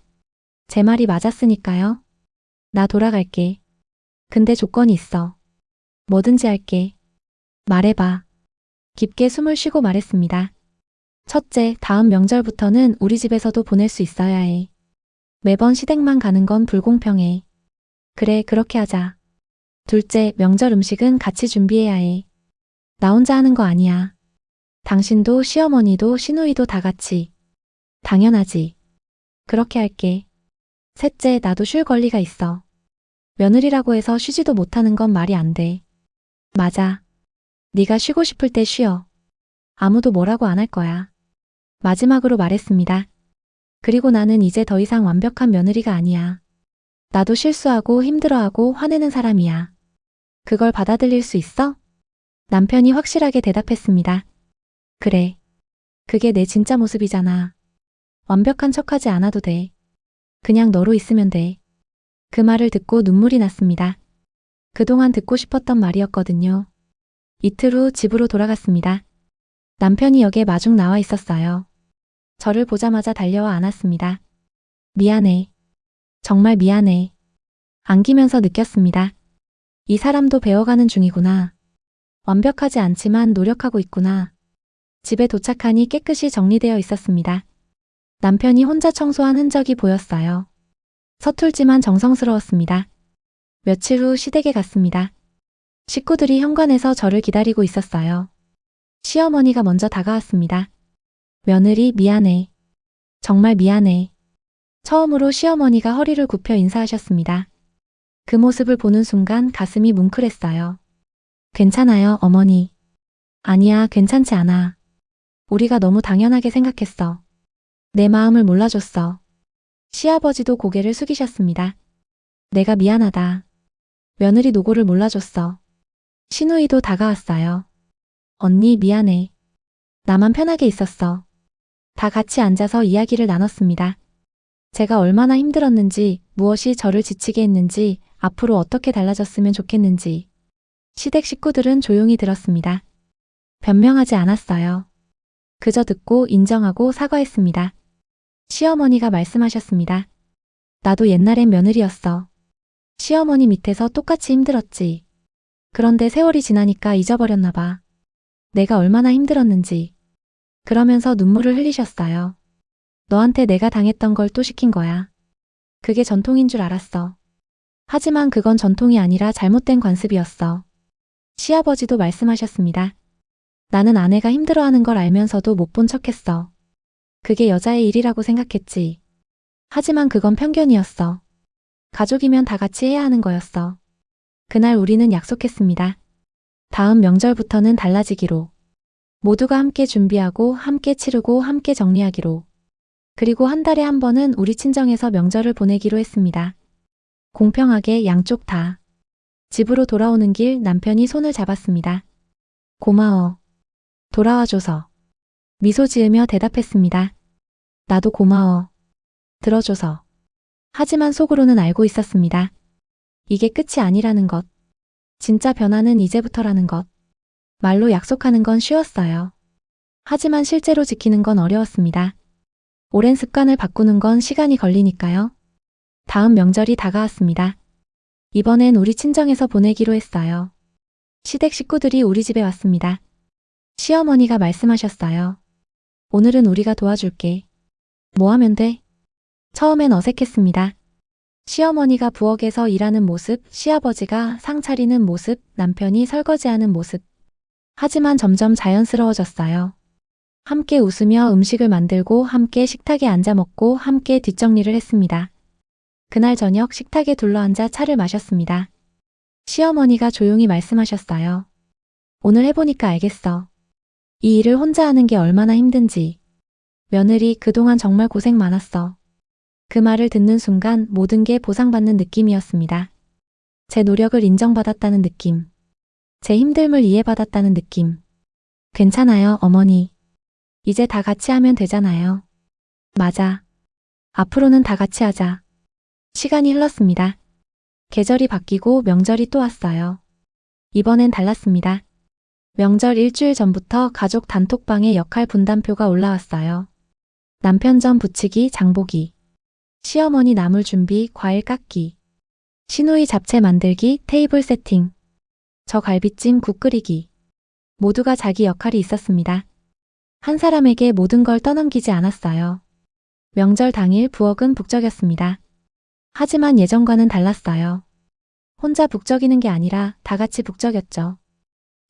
제 말이 맞았으니까요. 나 돌아갈게. 근데 조건이 있어. 뭐든지 할게. 말해봐. 깊게 숨을 쉬고 말했습니다. 첫째, 다음 명절부터는 우리 집에서도 보낼 수 있어야 해. 매번 시댁만 가는 건 불공평해. 그래, 그렇게 하자. 둘째, 명절 음식은 같이 준비해야 해. 나 혼자 하는 거 아니야. 당신도 시어머니도 시누이도 다 같이. 당연하지. 그렇게 할게. 셋째, 나도 쉴 권리가 있어. 며느리라고 해서 쉬지도 못하는 건 말이 안 돼. 맞아. 네가 쉬고 싶을 때 쉬어. 아무도 뭐라고 안 할 거야. 마지막으로 말했습니다. 그리고 나는 이제 더 이상 완벽한 며느리가 아니야. 나도 실수하고 힘들어하고 화내는 사람이야. 그걸 받아들일 수 있어? 남편이 확실하게 대답했습니다. 그래. 그게 내 진짜 모습이잖아. 완벽한 척하지 않아도 돼. 그냥 너로 있으면 돼. 그 말을 듣고 눈물이 났습니다. 그동안 듣고 싶었던 말이었거든요. 이틀 후 집으로 돌아갔습니다. 남편이 역에 마중 나와 있었어요. 저를 보자마자 달려와 안았습니다. 미안해. 정말 미안해. 안기면서 느꼈습니다. 이 사람도 배워가는 중이구나. 완벽하지 않지만 노력하고 있구나. 집에 도착하니 깨끗이 정리되어 있었습니다. 남편이 혼자 청소한 흔적이 보였어요. 서툴지만 정성스러웠습니다. 며칠 후 시댁에 갔습니다. 식구들이 현관에서 저를 기다리고 있었어요. 시어머니가 먼저 다가왔습니다. 며느리, 미안해. 정말 미안해. 처음으로 시어머니가 허리를 굽혀 인사하셨습니다. 그 모습을 보는 순간 가슴이 뭉클했어요. 괜찮아요, 어머니. 아니야, 괜찮지 않아. 우리가 너무 당연하게 생각했어. 내 마음을 몰라줬어. 시아버지도 고개를 숙이셨습니다. 내가 미안하다. 며느리 노고를 몰라줬어. 신우이도 다가왔어요. 언니 미안해. 나만 편하게 있었어. 다 같이 앉아서 이야기를 나눴습니다. 제가 얼마나 힘들었는지, 무엇이 저를 지치게 했는지, 앞으로 어떻게 달라졌으면 좋겠는지. 시댁 식구들은 조용히 들었습니다. 변명하지 않았어요. 그저 듣고 인정하고 사과했습니다. 시어머니가 말씀하셨습니다. 나도 옛날엔 며느리였어. 시어머니 밑에서 똑같이 힘들었지. 그런데 세월이 지나니까 잊어버렸나 봐. 내가 얼마나 힘들었는지. 그러면서 눈물을 흘리셨어요. 너한테 내가 당했던 걸 또 시킨 거야. 그게 전통인 줄 알았어. 하지만 그건 전통이 아니라 잘못된 관습이었어. 시아버지도 말씀하셨습니다. 나는 아내가 힘들어하는 걸 알면서도 못 본 척했어. 그게 여자의 일이라고 생각했지. 하지만 그건 편견이었어. 가족이면 다 같이 해야 하는 거였어. 그날 우리는 약속했습니다. 다음 명절부터는 달라지기로. 모두가 함께 준비하고 함께 치르고 함께 정리하기로. 그리고 한 달에 한 번은 우리 친정에서 명절을 보내기로 했습니다. 공평하게 양쪽 다. 집으로 돌아오는 길 남편이 손을 잡았습니다. 고마워. 돌아와줘서. 미소 지으며 대답했습니다. 나도 고마워. 들어줘서. 하지만 속으로는 알고 있었습니다. 이게 끝이 아니라는 것. 진짜 변화는 이제부터라는 것. 말로 약속하는 건 쉬웠어요. 하지만 실제로 지키는 건 어려웠습니다. 오랜 습관을 바꾸는 건 시간이 걸리니까요. 다음 명절이 다가왔습니다. 이번엔 우리 친정에서 보내기로 했어요. 시댁 식구들이 우리 집에 왔습니다. 시어머니가 말씀하셨어요. 오늘은 우리가 도와줄게. 뭐 하면 돼? 처음엔 어색했습니다. 시어머니가 부엌에서 일하는 모습, 시아버지가 상 차리는 모습, 남편이 설거지하는 모습. 하지만 점점 자연스러워졌어요. 함께 웃으며 음식을 만들고 함께 식탁에 앉아 먹고 함께 뒷정리를 했습니다. 그날 저녁 식탁에 둘러앉아 차를 마셨습니다. 시어머니가 조용히 말씀하셨어요. 오늘 해보니까 알겠어. 이 일을 혼자 하는 게 얼마나 힘든지. 며느리 그동안 정말 고생 많았어. 그 말을 듣는 순간 모든 게 보상받는 느낌이었습니다. 제 노력을 인정받았다는 느낌. 제 힘듦을 이해받았다는 느낌. 괜찮아요, 어머니. 이제 다 같이 하면 되잖아요. 맞아. 앞으로는 다 같이 하자. 시간이 흘렀습니다. 계절이 바뀌고 명절이 또 왔어요. 이번엔 달랐습니다. 명절 일주일 전부터 가족 단톡방에 역할 분담표가 올라왔어요. 남편 전 부치기, 장보기. 시어머니 나물 준비, 과일 깎기. 시누이 잡채 만들기, 테이블 세팅. 저 갈비찜, 국 끓이기. 모두가 자기 역할이 있었습니다. 한 사람에게 모든 걸 떠넘기지 않았어요. 명절 당일 부엌은 북적였습니다. 하지만 예전과는 달랐어요. 혼자 북적이는 게 아니라 다 같이 북적였죠.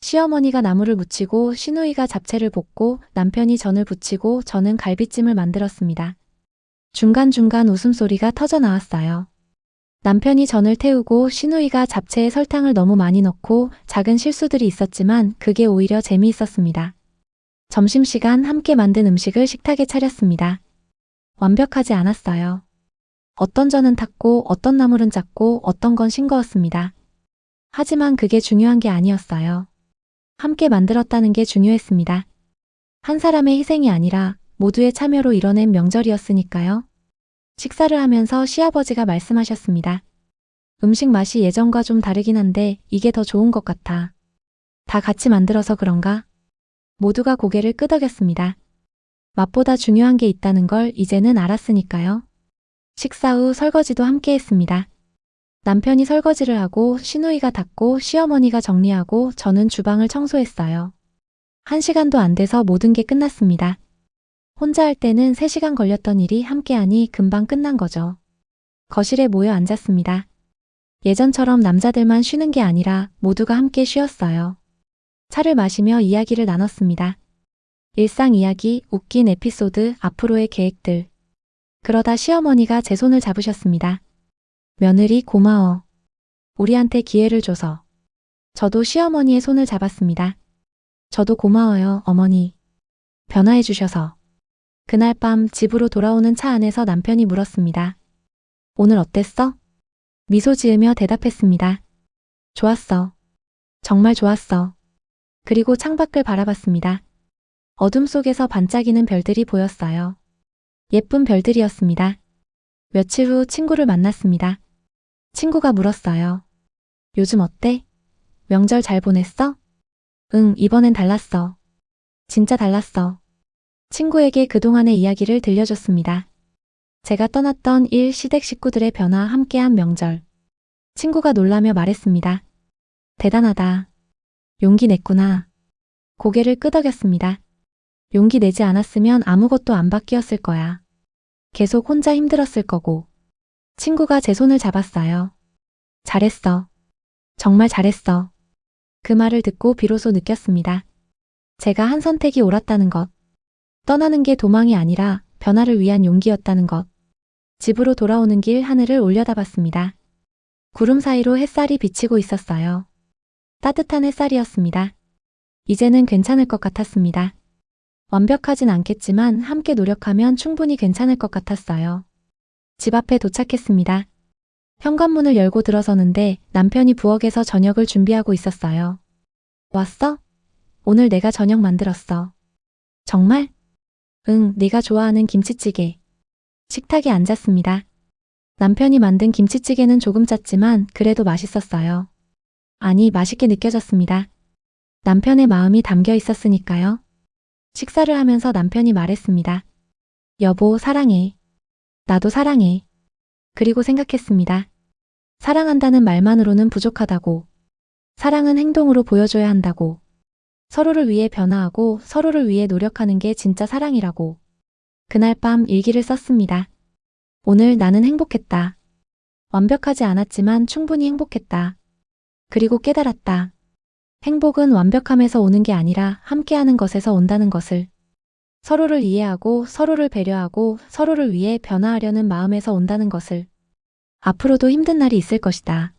시어머니가 나물을 무치고 시누이가 잡채를 볶고 남편이 전을 부치고 저는 갈비찜을 만들었습니다. 중간중간 웃음소리가 터져 나왔어요. 남편이 전을 태우고 시누이가 잡채에 설탕을 너무 많이 넣고 작은 실수들이 있었지만 그게 오히려 재미있었습니다. 점심시간 함께 만든 음식을 식탁에 차렸습니다. 완벽하지 않았어요. 어떤 전은 탔고 어떤 나물은 짰고 어떤 건 싱거웠습니다. 하지만 그게 중요한 게 아니었어요. 함께 만들었다는 게 중요했습니다. 한 사람의 희생이 아니라 모두의 참여로 이뤄낸 명절이었으니까요. 식사를 하면서 시아버지가 말씀하셨습니다. 음식 맛이 예전과 좀 다르긴 한데 이게 더 좋은 것 같아. 다 같이 만들어서 그런가? 모두가 고개를 끄덕였습니다. 맛보다 중요한 게 있다는 걸 이제는 알았으니까요. 식사 후 설거지도 함께 했습니다. 남편이 설거지를 하고 시누이가 닦고 시어머니가 정리하고 저는 주방을 청소했어요. 1시간도 안 돼서 모든 게 끝났습니다. 혼자 할 때는 3시간 걸렸던 일이 함께하니 금방 끝난 거죠. 거실에 모여 앉았습니다. 예전처럼 남자들만 쉬는 게 아니라 모두가 함께 쉬었어요. 차를 마시며 이야기를 나눴습니다. 일상 이야기, 웃긴 에피소드, 앞으로의 계획들. 그러다 시어머니가 제 손을 잡으셨습니다. 며느리 고마워. 우리한테 기회를 줘서. 저도 시어머니의 손을 잡았습니다. 저도 고마워요, 어머니. 변화해 주셔서. 그날 밤 집으로 돌아오는 차 안에서 남편이 물었습니다. 오늘 어땠어? 미소 지으며 대답했습니다. 좋았어. 정말 좋았어. 그리고 창밖을 바라봤습니다. 어둠 속에서 반짝이는 별들이 보였어요. 예쁜 별들이었습니다. 며칠 후 친구를 만났습니다. 친구가 물었어요. 요즘 어때? 명절 잘 보냈어? 응, 이번엔 달랐어. 진짜 달랐어. 친구에게 그동안의 이야기를 들려줬습니다. 제가 떠났던 일, 시댁 식구들의 변화, 함께한 명절. 친구가 놀라며 말했습니다. 대단하다. 용기 냈구나. 고개를 끄덕였습니다. 용기 내지 않았으면 아무것도 안 바뀌었을 거야. 계속 혼자 힘들었을 거고. 친구가 제 손을 잡았어요. 잘했어. 정말 잘했어. 그 말을 듣고 비로소 느꼈습니다. 제가 한 선택이 옳았다는 것. 떠나는 게 도망이 아니라 변화를 위한 용기였다는 것. 집으로 돌아오는 길 하늘을 올려다봤습니다. 구름 사이로 햇살이 비치고 있었어요. 따뜻한 햇살이었습니다. 이제는 괜찮을 것 같았습니다. 완벽하진 않겠지만 함께 노력하면 충분히 괜찮을 것 같았어요. 집 앞에 도착했습니다. 현관문을 열고 들어서는데 남편이 부엌에서 저녁을 준비하고 있었어요. 왔어? 오늘 내가 저녁 만들었어. 정말? 응, 네가 좋아하는 김치찌개. 식탁에 앉았습니다. 남편이 만든 김치찌개는 조금 짰지만 그래도 맛있었어요. 아니, 맛있게 느껴졌습니다. 남편의 마음이 담겨 있었으니까요. 식사를 하면서 남편이 말했습니다. 여보, 사랑해. 나도 사랑해. 그리고 생각했습니다. 사랑한다는 말만으로는 부족하다고. 사랑은 행동으로 보여줘야 한다고. 서로를 위해 변화하고 서로를 위해 노력하는 게 진짜 사랑이라고. 그날 밤 일기를 썼습니다. 오늘 나는 행복했다. 완벽하지 않았지만 충분히 행복했다. 그리고 깨달았다. 행복은 완벽함에서 오는 게 아니라 함께하는 것에서 온다는 것을. 서로를 이해하고 서로를 배려하고 서로를 위해 변화하려는 마음에서 온다는 것을. 앞으로도 힘든 날이 있을 것이다.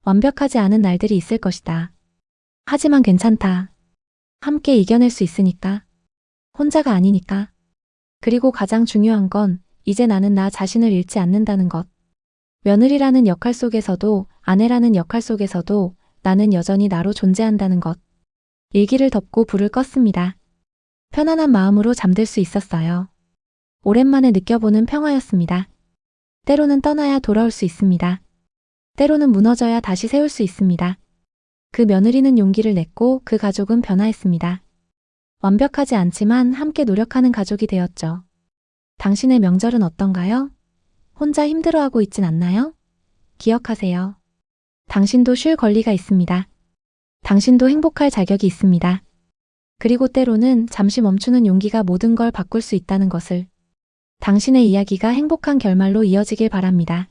완벽하지 않은 날들이 있을 것이다. 하지만 괜찮다. 함께 이겨낼 수 있으니까. 혼자가 아니니까. 그리고 가장 중요한 건 이제 나는 나 자신을 잃지 않는다는 것. 며느리라는 역할 속에서도 아내라는 역할 속에서도 나는 여전히 나로 존재한다는 것. 일기를 덮고 불을 껐습니다. 편안한 마음으로 잠들 수 있었어요. 오랜만에 느껴보는 평화였습니다. 때로는 떠나야 돌아올 수 있습니다. 때로는 무너져야 다시 세울 수 있습니다. 그 며느리는 용기를 냈고 그 가족은 변화했습니다. 완벽하지 않지만 함께 노력하는 가족이 되었죠. 당신의 명절은 어떤가요? 혼자 힘들어하고 있진 않나요? 기억하세요. 당신도 쉴 권리가 있습니다. 당신도 행복할 자격이 있습니다. 그리고 때로는 잠시 멈추는 용기가 모든 걸 바꿀 수 있다는 것을. 당신의 이야기가 행복한 결말로 이어지길 바랍니다.